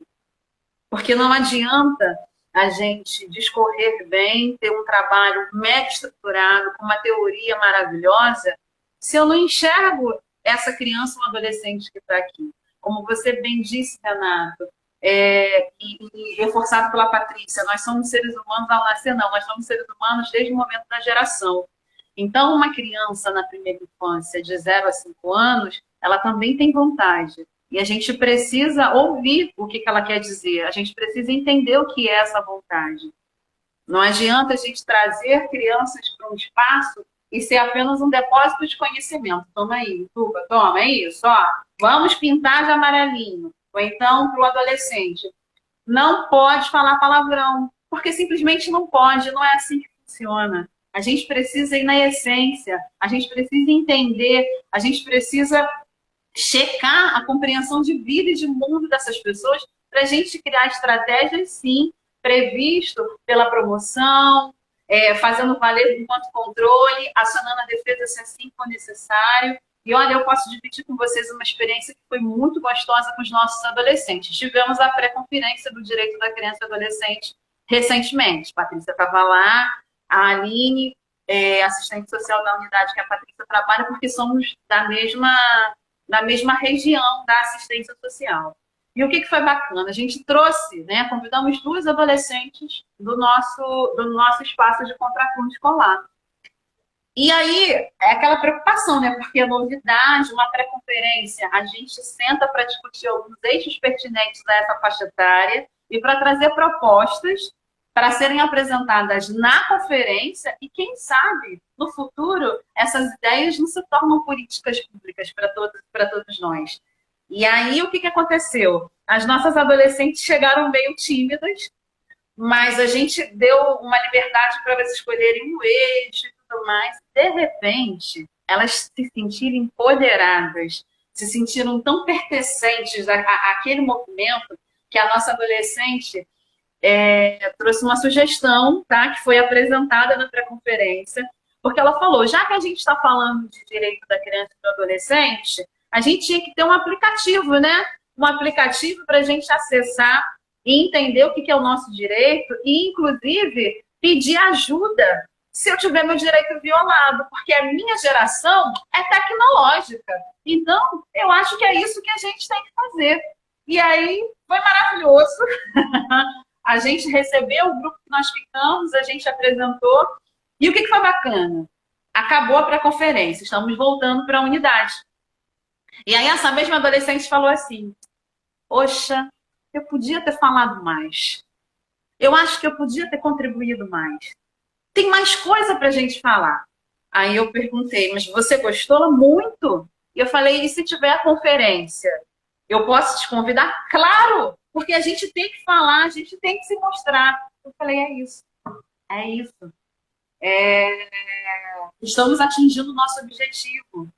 Porque não adianta a gente discorrer bem, ter um trabalho mega estruturado, com uma teoria maravilhosa, se eu não enxergo essa criança ou adolescente que está aqui. Como você bem disse, Renato, e reforçado pela Patrícia, nós somos seres humanos ao nascer, não, nós somos seres humanos desde o momento da geração. Então, uma criança na primeira infância, de 0 a 5 anos, ela também tem vontade. E a gente precisa ouvir o que ela quer dizer, a gente precisa entender o que é essa vontade. Não adianta a gente trazer crianças para um espaço e ser apenas um depósito de conhecimento. Toma aí, Tuba, toma, é isso, ó. Vamos pintar de amarelinho. Ou então, para o adolescente, não pode falar palavrão, porque simplesmente não pode, não é assim que funciona. A gente precisa ir na essência, a gente precisa entender, a gente precisa checar a compreensão de vida e de mundo dessas pessoas para a gente criar estratégias, sim, previsto pela promoção, fazendo valer enquanto controle, acionando a defesa se assim for necessário. E olha, eu posso dividir com vocês uma experiência que foi muito gostosa com os nossos adolescentes. Tivemos a pré-conferência do direito da criança e adolescente recentemente. A Patrícia estava lá, a Aline, assistente social da unidade que a Patrícia trabalha, porque somos da mesma região da assistência social. E o que foi bacana? A gente trouxe, né, convidamos 2 adolescentes do nosso espaço de contraturno escolar. E aí, é aquela preocupação, né? Porque a novidade, uma pré-conferência, a gente senta para discutir alguns eixos pertinentes a essa faixa etária e para trazer propostas para serem apresentadas na conferência e, quem sabe, no futuro, essas ideias não se tornam políticas públicas para todos nós. E aí, o que aconteceu? As nossas adolescentes chegaram meio tímidas, mas a gente deu uma liberdade para elas escolherem o eixo e tudo mais. De repente, elas se sentiram empoderadas, se sentiram tão pertencentes àquele movimento que a nossa adolescente trouxe uma sugestão, tá, que foi apresentada na pré-conferência, porque ela falou, já que a gente está falando de direito da criança e do adolescente, a gente tinha que ter um aplicativo, né? Um aplicativo para a gente acessar e entender o que é o nosso direito e, inclusive, pedir ajuda se eu tiver meu direito violado, porque a minha geração é tecnológica. Então, eu acho que é isso que a gente tem que fazer. E aí, foi maravilhoso. A gente recebeu o grupo que nós ficamos, a gente apresentou. E o que foi bacana? Acabou a pré-conferência, estamos voltando para a unidade. E aí essa mesma adolescente falou assim, poxa, eu podia ter falado mais. Eu acho que eu podia ter contribuído mais. Tem mais coisa para a gente falar. Aí eu perguntei, mas você gostou? Muito. E eu falei, e se tiver a conferência, eu posso te convidar? Claro! Porque a gente tem que falar, a gente tem que se mostrar. Eu falei, é isso. É isso. Estamos atingindo o nosso objetivo.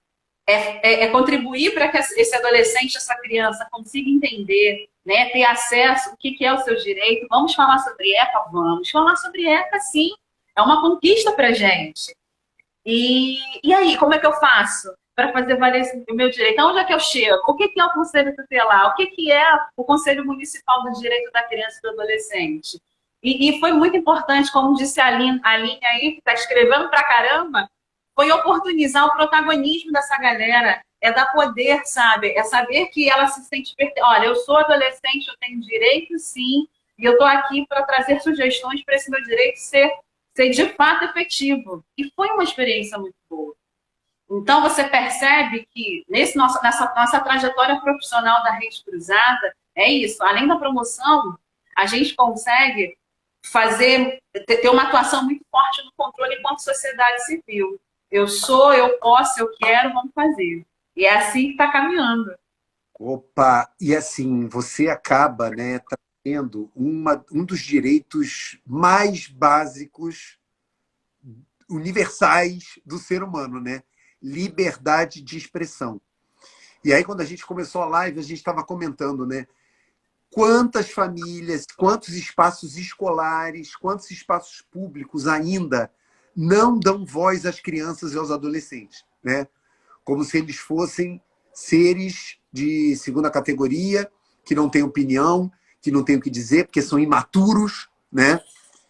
Contribuir para que esse adolescente, essa criança consiga entender, né, ter acesso ao que é o seu direito. Vamos falar sobre ECA? Vamos falar sobre ECA, sim. É uma conquista para a gente. E aí, como é que eu faço para fazer valer o meu direito? Onde é que eu chego? O que é o Conselho Tutelar? O que é o Conselho Municipal do Direito da Criança e do Adolescente? E foi muito importante, como disse a Aline aí, que está escrevendo pra caramba, foi oportunizar o protagonismo dessa galera, dar poder, sabe? É saber que ela se sente... Olha, eu sou adolescente, eu tenho direito, sim, e eu estou aqui para trazer sugestões para esse meu direito ser de fato efetivo. E foi uma experiência muito boa. Então, você percebe que nessa nossa trajetória profissional da Rede Cruzada, é isso. Além da promoção, a gente consegue ter uma atuação muito forte no controle enquanto sociedade civil. Eu sou, eu posso, eu quero, vamos fazer. E é assim que está caminhando. Opa! E assim, você acaba, né, trazendo um dos direitos mais básicos, universais do ser humano, né? Liberdade de expressão. E aí, quando a gente começou a live, a gente estava comentando, né? Quantas famílias, quantos espaços escolares, quantos espaços públicos ainda não dão voz às crianças e aos adolescentes, né? Como se eles fossem seres de segunda categoria, que não têm opinião, que não têm o que dizer, porque são imaturos, né?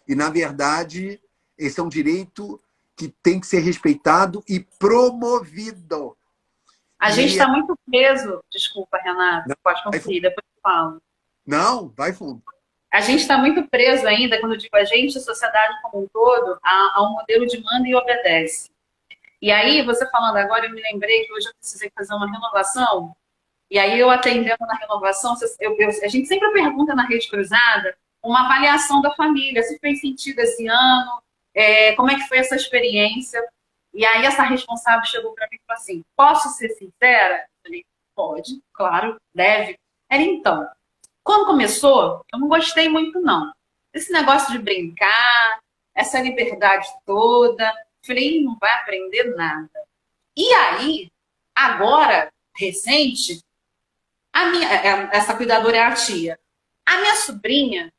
E, na verdade, esse é um direito que tem que ser respeitado e promovido. A gente está muito preso. Desculpa, Renato, pode concluir, depois eu falo. Não, vai fundo. A gente está muito preso ainda, quando eu digo a gente, a sociedade como um todo, a um modelo de manda e obedece. E aí, você falando agora, eu me lembrei que hoje eu precisei fazer uma renovação, e aí eu atendendo na renovação, a gente sempre pergunta na Rede Cruzada uma avaliação da família, se fez sentido esse ano, como é que foi essa experiência. E aí essa responsável chegou para mim e falou assim, posso ser sincera? Eu falei, pode, claro, deve. Ela, então, quando começou, eu não gostei muito, não. Esse negócio de brincar, essa liberdade toda, falei, não vai aprender nada. E aí, agora, recente, essa cuidadora é a tia. A minha sobrinha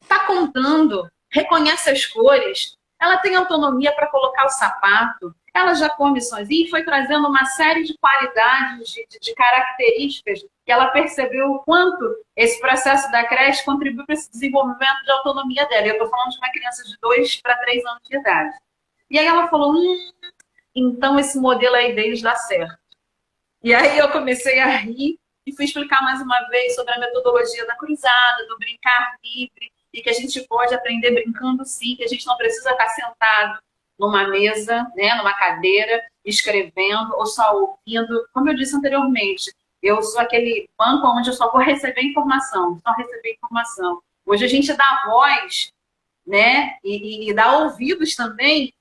está contando, reconhece as cores, ela tem autonomia para colocar o sapato, ela já come sozinha e foi trazendo uma série de qualidades, de características que ela percebeu o quanto esse processo da creche contribui para esse desenvolvimento de autonomia dela. Eu estou falando de uma criança de 2 para 3 anos de idade. E aí ela falou, então esse modelo aí deles dá certo. E aí eu comecei a rir e fui explicar mais uma vez sobre a metodologia da cruzada, do brincar livre, e que a gente pode aprender brincando sim, que a gente não precisa estar sentado numa mesa, né, numa cadeira, escrevendo ou só ouvindo. Como eu disse anteriormente, eu sou aquele banco onde eu só vou receber informação, só receber informação. Hoje a gente dá voz, né, e dá ouvidos também,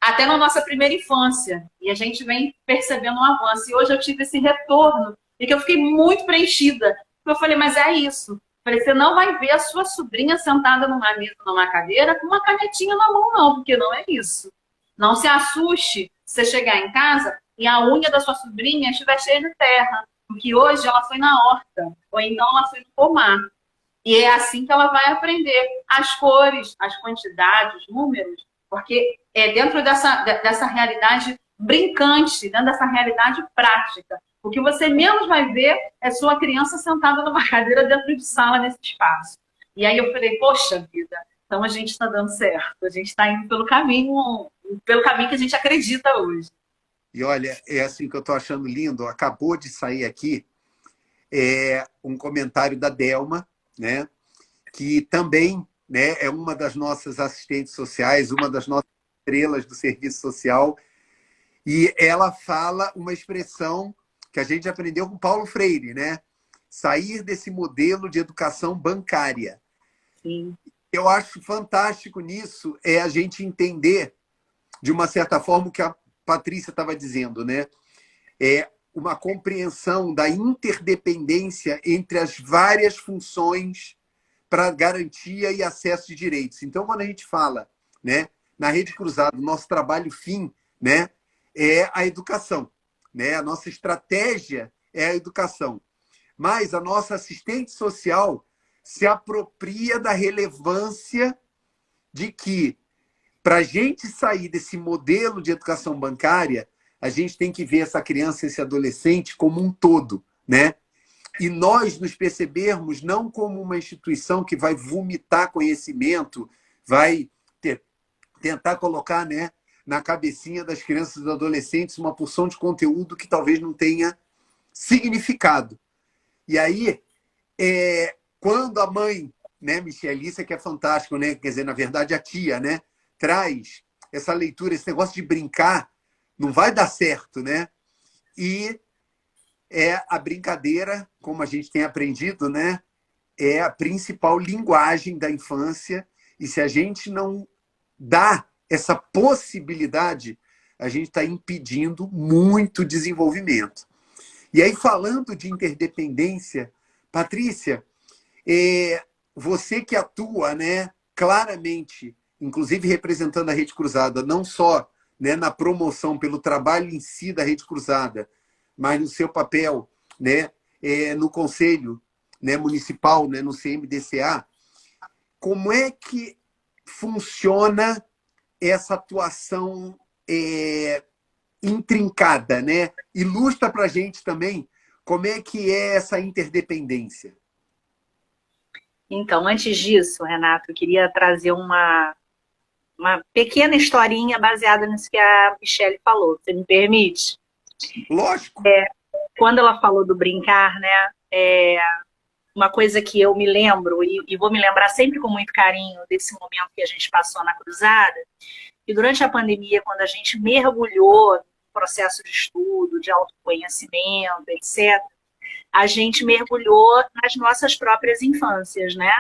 até na nossa primeira infância. E a gente vem percebendo um avanço. E hoje eu tive esse retorno, e que eu fiquei muito preenchida. Eu falei, mas é isso. Falei, você não vai ver a sua sobrinha sentada numa mesa, numa cadeira, com uma canetinha na mão, não, porque não é isso. Não se assuste se você chegar em casa e a unha da sua sobrinha estiver cheia de terra, porque hoje ela foi na horta, ou então ela foi no pomar. E é assim que ela vai aprender as cores, as quantidades, os números, porque é dentro dessa realidade brincante, dentro dessa realidade prática. O que você menos vai ver é sua criança sentada numa cadeira dentro de sala, nesse espaço. E aí eu falei, poxa vida, então a gente está dando certo. A gente está indo pelo caminho que a gente acredita hoje. E olha, é assim que eu estou achando lindo. Acabou de sair aqui um comentário da Delma, né, que também, né, é uma das nossas assistentes sociais, uma das nossas estrelas do serviço social. E ela fala uma expressão que a gente aprendeu com Paulo Freire, né? Sair desse modelo de educação bancária. Sim. Eu acho fantástico nisso a gente entender, de uma certa forma, o que a Patrícia estava dizendo, né? É uma compreensão da interdependência entre as várias funções para garantia e acesso de direitos. Então, quando a gente fala, né, na Rede Cruzada, o nosso trabalho fim, né, é a educação. Né? A nossa estratégia é a educação. Mas a nossa assistente social se apropria da relevância de que, para a gente sair desse modelo de educação bancária, a gente tem que ver essa criança, esse adolescente como um todo, né? E nós nos percebermos não como uma instituição que vai vomitar conhecimento, vai tentar colocar, né, na cabecinha das crianças e dos adolescentes uma porção de conteúdo que talvez não tenha significado. E aí, quando a mãe, né, Michelice, que é fantástico, né, quer dizer, na verdade, a tia, né, traz essa leitura, esse negócio de brincar, não vai dar certo, né? E a brincadeira, como a gente tem aprendido, né, é a principal linguagem da infância, e se a gente não dá essa possibilidade, a gente está impedindo muito desenvolvimento. E aí, falando de interdependência, Patrícia, você que atua, né, claramente, inclusive representando a Rede Cruzada, não só, né, na promoção pelo trabalho em si da Rede Cruzada, mas no seu papel, né, no Conselho, né, Municipal, né, no CMDCA, como é que funciona essa atuação intrincada, né? Ilustra para a gente também como é que é essa interdependência. Então, antes disso, Renato, eu queria trazer uma pequena historinha baseada nisso que a Michele falou. Você me permite? Lógico. Quando ela falou do brincar, né? Uma coisa que eu me lembro, e vou me lembrar sempre com muito carinho desse momento que a gente passou na Cruzada, e durante a pandemia, quando a gente mergulhou no processo de estudo, de autoconhecimento, etc., a gente mergulhou nas nossas próprias infâncias, né?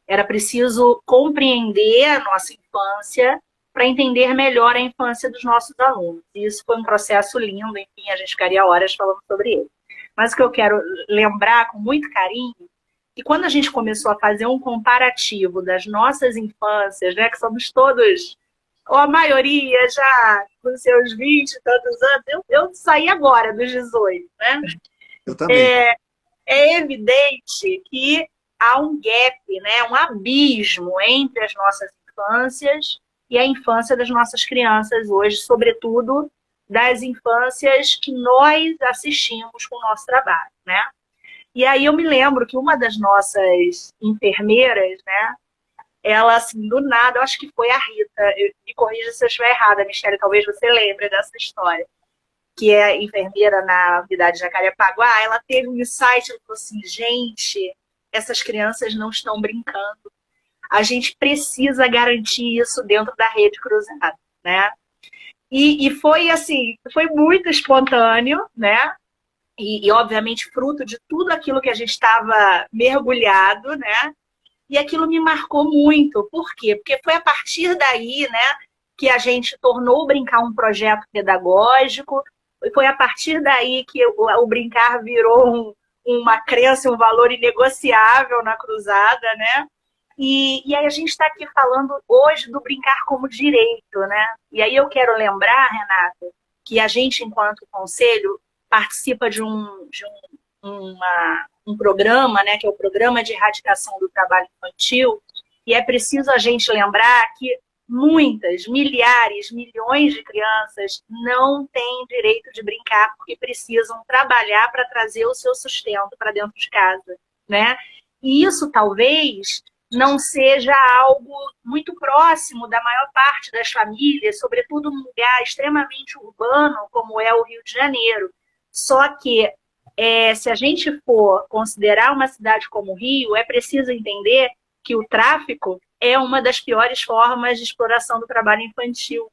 Era preciso compreender a nossa infância para entender melhor a infância dos nossos alunos. E isso foi um processo lindo, enfim, a gente ficaria horas falando sobre ele. Mas o que eu quero lembrar com muito carinho, que quando a gente começou a fazer um comparativo das nossas infâncias, né, que somos todos, ou a maioria já com seus 20 e tantos anos, eu saí agora dos 18, né? Eu também. É evidente que há um gap, né, um abismo entre as nossas infâncias e a infância das nossas crianças hoje, sobretudo das infâncias que nós assistimos com o nosso trabalho, né? E aí eu me lembro que uma das nossas enfermeiras, né, ela, assim, do nada, eu acho que foi a Rita, me corrija se eu estiver errada, Michele, talvez você lembre dessa história, que é enfermeira na unidade de Jacarepaguá, ela teve um insight, ela falou assim, gente, essas crianças não estão brincando, a gente precisa garantir isso dentro da rede cruzada, né? E foi assim, foi muito espontâneo, né? E, obviamente, fruto de tudo aquilo que a gente estava mergulhado, né? E aquilo me marcou muito. Por quê? Porque foi a partir daí, né, que a gente tornou o Brincar um projeto pedagógico, foi a partir daí que o Brincar virou uma crença, um valor inegociável na Cruzada, né? E aí a gente está aqui falando hoje do brincar como direito, né? E aí eu quero lembrar, Renata, que a gente, enquanto conselho, participa de um programa, né, que é o Programa de Erradicação do Trabalho Infantil, e é preciso a gente lembrar que muitas, milhares, milhões de crianças não têm direito de brincar porque precisam trabalhar para trazer o seu sustento para dentro de casa, né? E isso talvez não seja algo muito próximo da maior parte das famílias, sobretudo num lugar extremamente urbano, como é o Rio de Janeiro. Só que, se a gente for considerar uma cidade como o Rio, é preciso entender que o tráfico é uma das piores formas de exploração do trabalho infantil.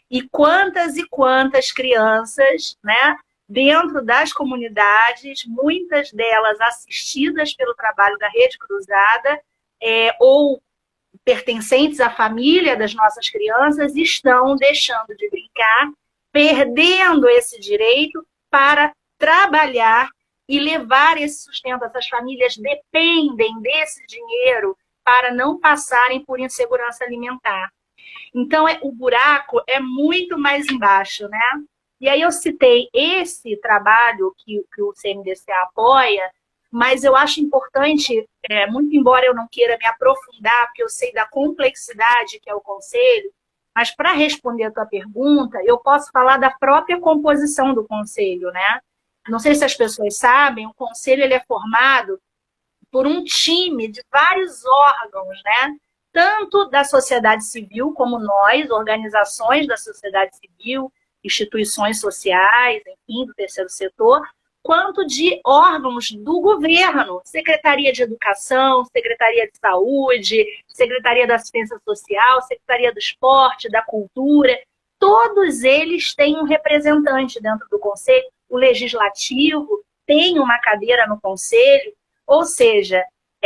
E quantas crianças, né, dentro das comunidades, muitas delas assistidas pelo trabalho da Rede Cruzada, ou pertencentes à família das nossas crianças, estão deixando de brincar, perdendo esse direito para trabalhar e levar esse sustento. Essas famílias dependem desse dinheiro para não passarem por insegurança alimentar. Então, o buraco é muito mais embaixo, né? E aí eu citei esse trabalho que o CMDCA apoia, mas eu acho importante, muito embora eu não queira me aprofundar, porque eu sei da complexidade que é o conselho, mas para responder a tua pergunta, eu posso falar da própria composição do conselho, né? Não sei se as pessoas sabem, o conselho ele é formado por um time de vários órgãos, né? Tanto da sociedade civil, como nós, organizações da sociedade civil, instituições sociais, enfim, do terceiro setor, quanto de órgãos do governo, Secretaria de Educação, Secretaria de Saúde, Secretaria da Assistência Social, Secretaria do Esporte, da Cultura, todos eles têm um representante dentro do Conselho, o Legislativo tem uma cadeira no Conselho, ou seja,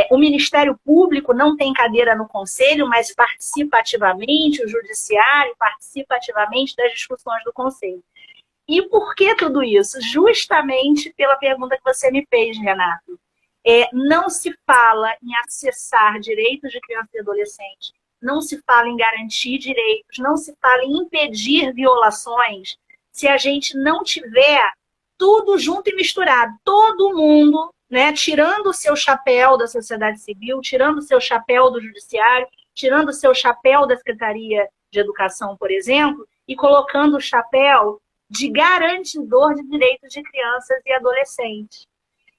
o Ministério Público não tem cadeira no Conselho, mas participa ativamente, o Judiciário participa ativamente das discussões do Conselho. E por que tudo isso? Justamente pela pergunta que você me fez, Renato. Não se fala em acessar direitos de criança e adolescente, não se fala em garantir direitos, não se fala em impedir violações, se a gente não tiver tudo junto e misturado. Todo mundo, né, tirando o seu chapéu da sociedade civil, tirando o seu chapéu do judiciário, tirando o seu chapéu da Secretaria de Educação, por exemplo, e colocando o chapéu de garantidor de direitos de crianças e adolescentes.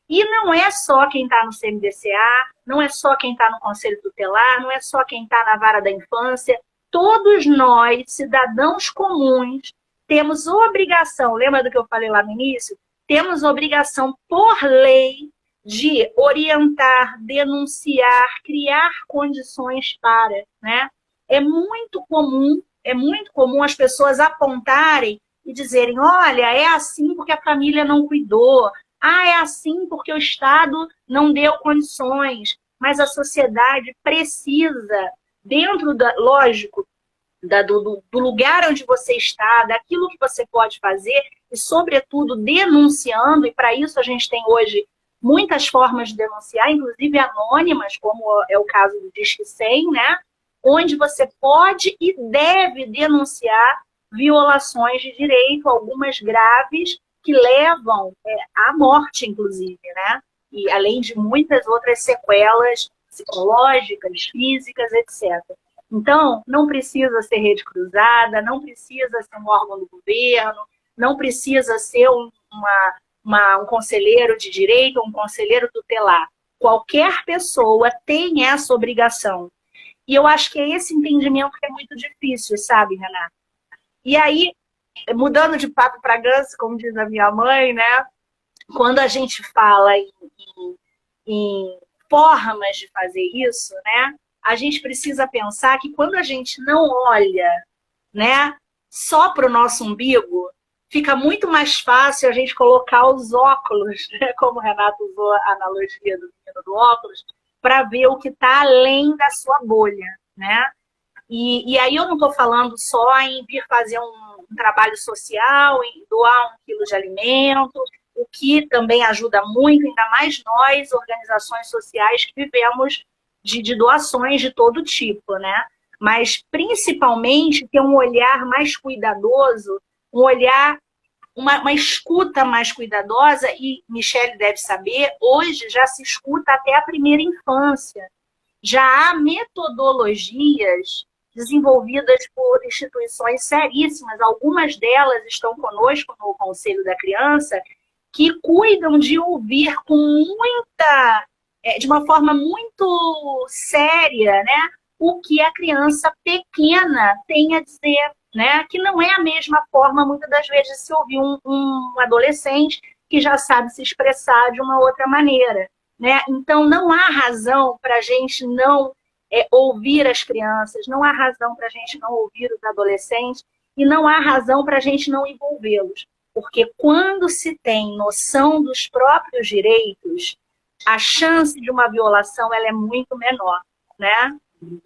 E não é só quem está no CMDCA, não é só quem está no Conselho Tutelar, não é só quem está na Vara da Infância. Todos nós, cidadãos comuns, temos obrigação, lembra do que eu falei lá no início? Temos obrigação por lei de orientar, denunciar, criar condições para, né? É muito comum as pessoas apontarem e dizerem, olha, é assim porque a família não cuidou, é assim porque o Estado não deu condições, mas a sociedade precisa, dentro lógico, do lugar onde você está, daquilo que você pode fazer, e, sobretudo, denunciando, e para isso a gente tem hoje muitas formas de denunciar, inclusive anônimas, como é o caso do Disque 100, né? Onde você pode e deve denunciar violações de direito, algumas graves, que levam à morte, inclusive, né? E além de muitas outras sequelas psicológicas, físicas, etc. Então, não precisa ser rede cruzada, não precisa ser um órgão do governo, não precisa ser um conselheiro de direito ou um conselheiro tutelar. Qualquer pessoa tem essa obrigação. E eu acho que é esse entendimento que é muito difícil, sabe, Renata? E aí, mudando de papo para ganso, como diz a minha mãe, né? Quando a gente fala em formas de fazer isso, né? A gente precisa pensar que quando a gente não olha, né, só para o nosso umbigo, fica muito mais fácil a gente colocar os óculos, né, como o Renato usou a analogia do menino do óculos, para ver o que está além da sua bolha, né? E aí eu não estou falando só em vir fazer um trabalho social, em doar 1 quilo de alimento, o que também ajuda muito, ainda mais nós, organizações sociais que vivemos de doações de todo tipo, né? Mas, principalmente, ter um olhar mais cuidadoso, um olhar, uma escuta mais cuidadosa, e Michele deve saber, hoje já se escuta até a primeira infância. Já há metodologias desenvolvidas por instituições seríssimas, algumas delas estão conosco no Conselho da Criança, que cuidam de ouvir com de uma forma muito séria, né, o que a criança pequena tem a dizer, né, que não é a mesma forma, muitas das vezes, de se ouvir um adolescente que já sabe se expressar de uma outra maneira, né? Então, não há razão para a gente não ouvir as crianças, não há razão para a gente não ouvir os adolescentes e não há razão para a gente não envolvê-los, porque quando se tem noção dos próprios direitos, a chance de uma violação ela é muito menor, né?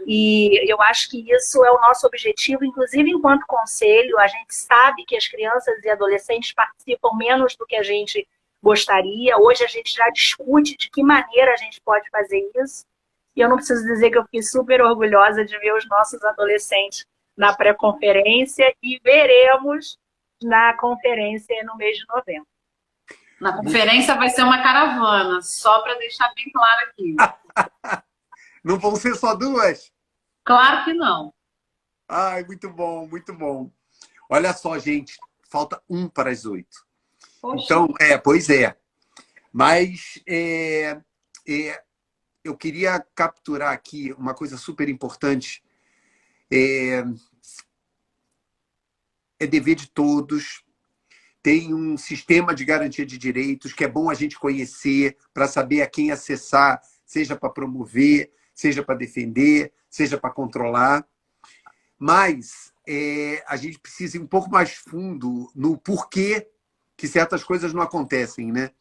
E eu acho que isso é o nosso objetivo, inclusive enquanto conselho, a gente sabe que as crianças e adolescentes participam menos do que a gente gostaria. Hoje a gente já discute de que maneira a gente pode fazer isso. E eu não preciso dizer que eu fiquei super orgulhosa de ver os nossos adolescentes na pré-conferência e veremos na conferência no mês de novembro. Na conferência vai ser uma caravana, só para deixar bem claro aqui. Não vão ser só 2? Claro que não. Ai, muito bom, muito bom. Olha só, gente, falta 1 para as 8. Poxa. Então, pois é. Mas eu queria capturar aqui uma coisa super importante. É dever de todos. Tem um sistema de garantia de direitos que é bom a gente conhecer para saber a quem acessar, seja para promover, seja para defender, seja para controlar. Mas a gente precisa ir um pouco mais fundo no porquê que certas coisas não acontecem, né?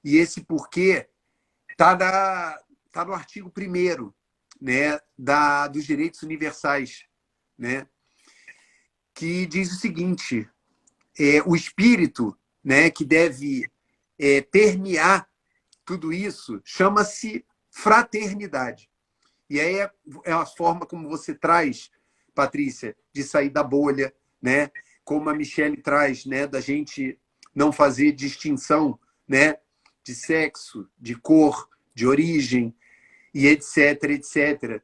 E esse porquê está no artigo 1º, né, dos direitos universais, né? Que diz o seguinte: o espírito, né, que deve permear tudo isso chama-se fraternidade. E aí é a forma como você traz, Patrícia, de sair da bolha, né? Como a Michele traz, né, da gente não fazer distinção, né, de sexo, de cor, de origem, e etc, etc.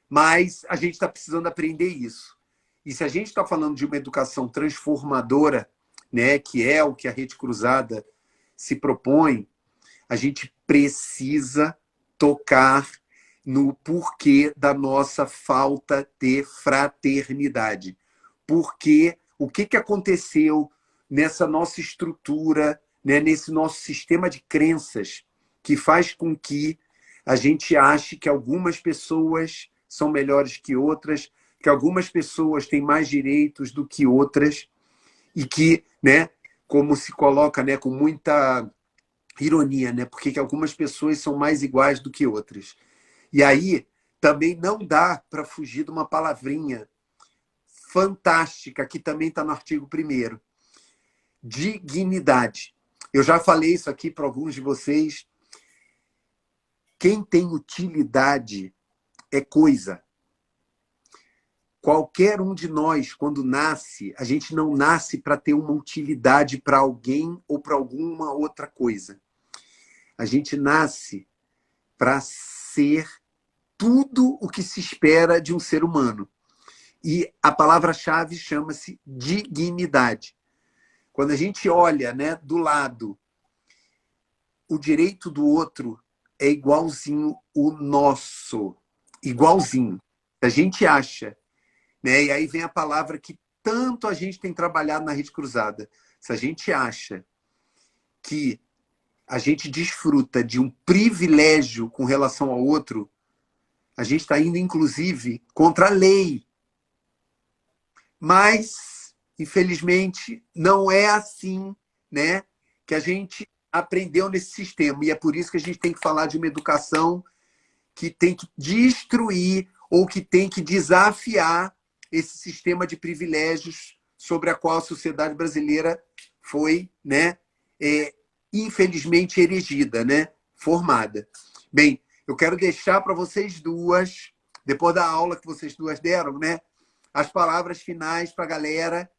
Mas a gente está precisando aprender isso. E se a gente está falando de uma educação transformadora, né, que é o que a Rede Cruzada se propõe, a gente precisa tocar no porquê da nossa falta de fraternidade. Porque o que aconteceu nessa nossa estrutura, né, nesse nosso sistema de crenças, que faz com que a gente ache que algumas pessoas são melhores que outras, que algumas pessoas têm mais direitos do que outras, e que, né, como se coloca, né, com muita ironia, né, porque que algumas pessoas são mais iguais do que outras. E aí também não dá para fugir de uma palavrinha fantástica, que também está no artigo 1º. Dignidade. Eu já falei isso aqui para alguns de vocês. Quem tem utilidade é coisa. Qualquer um de nós, quando nasce, a gente não nasce para ter uma utilidade para alguém ou para alguma outra coisa. A gente nasce para ser tudo o que se espera de um ser humano. E a palavra-chave chama-se dignidade. Quando a gente olha, né, do lado, o direito do outro é igualzinho o nosso. Igualzinho. A gente acha, né, e aí vem a palavra que tanto a gente tem trabalhado na Rede Cruzada. Se a gente acha que a gente desfruta de um privilégio com relação ao outro, a gente está indo, inclusive, contra a lei. Mas, infelizmente, não é assim, né, que a gente aprendeu nesse sistema. E é por isso que a gente tem que falar de uma educação que tem que destruir ou que tem que desafiar esse sistema de privilégios sobre a qual a sociedade brasileira foi, né, infelizmente, erigida, né, formada. Bem, eu quero deixar para vocês duas, depois da aula que vocês duas deram, né, as palavras finais para a galera.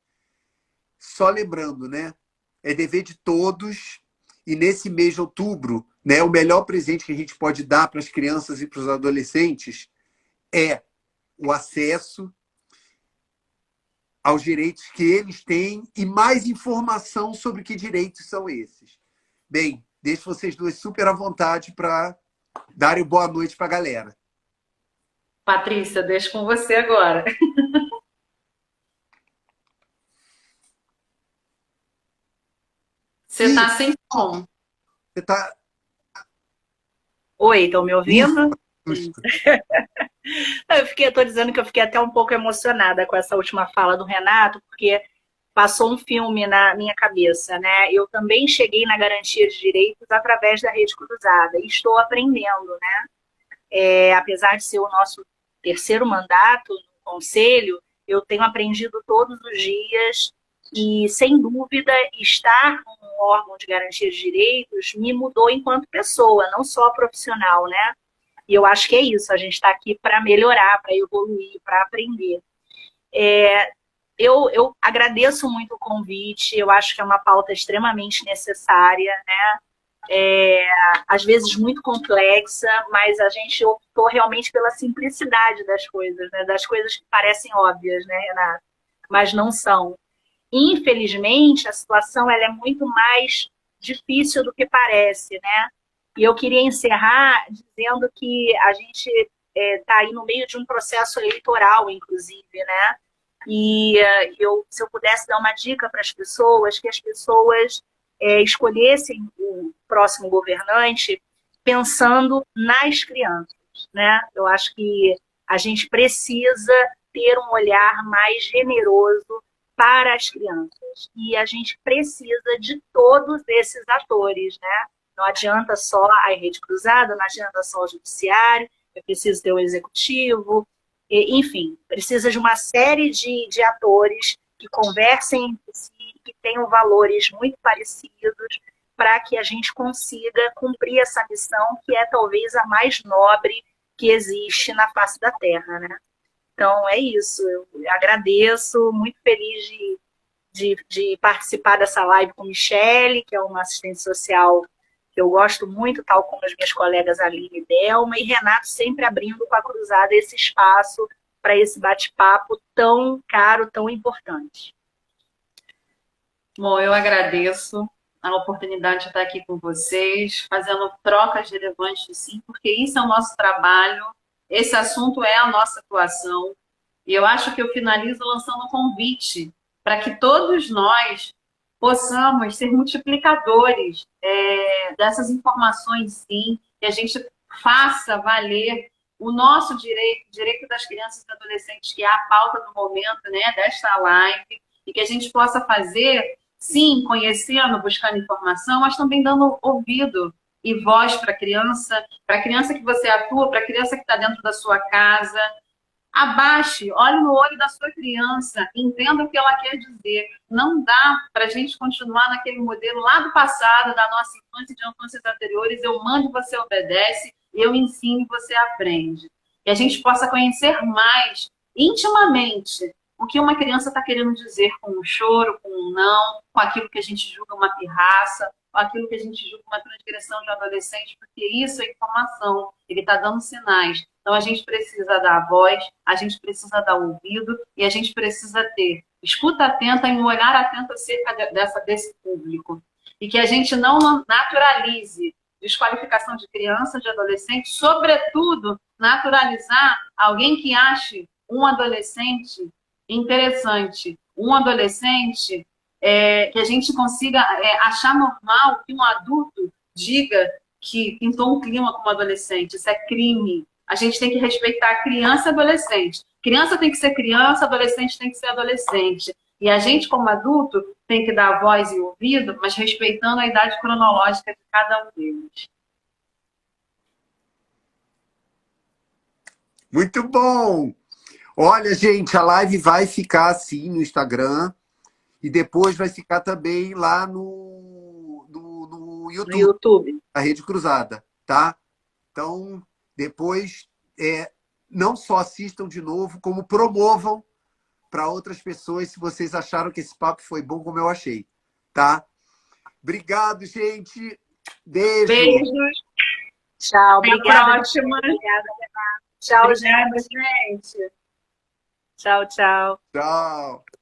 Só lembrando, né, é dever de todos, e nesse mês de outubro, né, o melhor presente que a gente pode dar para as crianças e para os adolescentes é o acesso aos direitos que eles têm e mais informação sobre que direitos são esses. Bem, deixo vocês duas super à vontade para darem boa noite para a galera. Patrícia, deixo com você agora. Você está sem som. Você tá... Oi, estão me ouvindo? Estou dizendo que eu fiquei até um pouco emocionada com essa última fala do Renato, porque passou um filme na minha cabeça, né? Eu também cheguei na garantia de direitos através da Rede Cruzada e estou aprendendo, né? Apesar de ser o nosso terceiro mandato no Conselho, eu tenho aprendido todos os dias e, sem dúvida, estar num órgão de garantia de direitos me mudou enquanto pessoa, não só profissional, né? E eu acho que é isso, a gente está aqui para melhorar, para evoluir, para aprender. Eu agradeço muito o convite, eu acho que é uma pauta extremamente necessária, né? Às vezes muito complexa, mas a gente optou realmente pela simplicidade das coisas, né? Das coisas que parecem óbvias, né, Renata? Mas não são. Infelizmente, a situação ela é muito mais difícil do que parece, né? E eu queria encerrar dizendo que a gente está aí no meio de um processo eleitoral, inclusive, né? E se eu pudesse dar uma dica para as pessoas, que as pessoas escolhessem o próximo governante pensando nas crianças, né? Eu acho que a gente precisa ter um olhar mais generoso para as crianças. E a gente precisa de todos esses atores, né? Não adianta só a Rede Cruzada, não adianta só o Judiciário, é preciso ter o Executivo, enfim, precisa de uma série de atores que conversem entre si, que tenham valores muito parecidos, para que a gente consiga cumprir essa missão, que é talvez a mais nobre que existe na face da Terra, né? Então, é isso. Eu agradeço, muito feliz de participar dessa live com Michele, que é uma assistente social que eu gosto muito, tal como as minhas colegas Aline e Delma, e Renato sempre abrindo com a Cruzada esse espaço para esse bate-papo tão caro, tão importante. Bom, eu agradeço a oportunidade de estar aqui com vocês, fazendo trocas relevantes, sim, porque isso é o nosso trabalho, esse assunto é a nossa atuação. E eu acho que eu finalizo lançando um convite para que todos nós possamos ser multiplicadores dessas informações, sim, que a gente faça valer o nosso direito, o direito das crianças e adolescentes, que é a pauta do momento, né, desta live, e que a gente possa fazer, sim, conhecendo, buscando informação, mas também dando ouvido e voz para a criança que você atua, para a criança que está dentro da sua casa. Abaixe, olhe no olho da sua criança, entenda o que ela quer dizer. Não dá para a gente continuar naquele modelo lá do passado, da nossa infância e de infâncias anteriores. Eu mando e você obedece, eu ensino e você aprende. Que a gente possa conhecer mais, intimamente, o que uma criança está querendo dizer com um choro, com um não, com aquilo que a gente julga uma pirraça, com aquilo que a gente julga uma transgressão de um adolescente, porque isso é informação, ele está dando sinais. Então, a gente precisa dar voz, a gente precisa dar ouvido e a gente precisa ter escuta atenta e um olhar atento acerca desse público. E que a gente não naturalize desqualificação de criança, de adolescente, sobretudo, naturalizar alguém que ache um adolescente interessante, um adolescente que a gente consiga achar normal que um adulto diga que pintou um clima com um adolescente. Isso é crime. A gente tem que respeitar a criança e adolescente. Criança tem que ser criança, adolescente tem que ser adolescente. E a gente, como adulto, tem que dar voz e ouvido, mas respeitando a idade cronológica de cada um deles. Muito bom! Olha, gente, a live vai ficar assim no Instagram e depois vai ficar também lá no YouTube, No YouTube, a Rede Cruzada, tá? Então, depois, não só assistam de novo, como promovam para outras pessoas se vocês acharam que esse papo foi bom como eu achei, tá? Obrigado, gente. Beijo. Beijos. tchau, Até a obrigada. próxima. Obrigada, Renata. Tchau, Obrigada, gente. gente. Tchau, tchau. Tchau.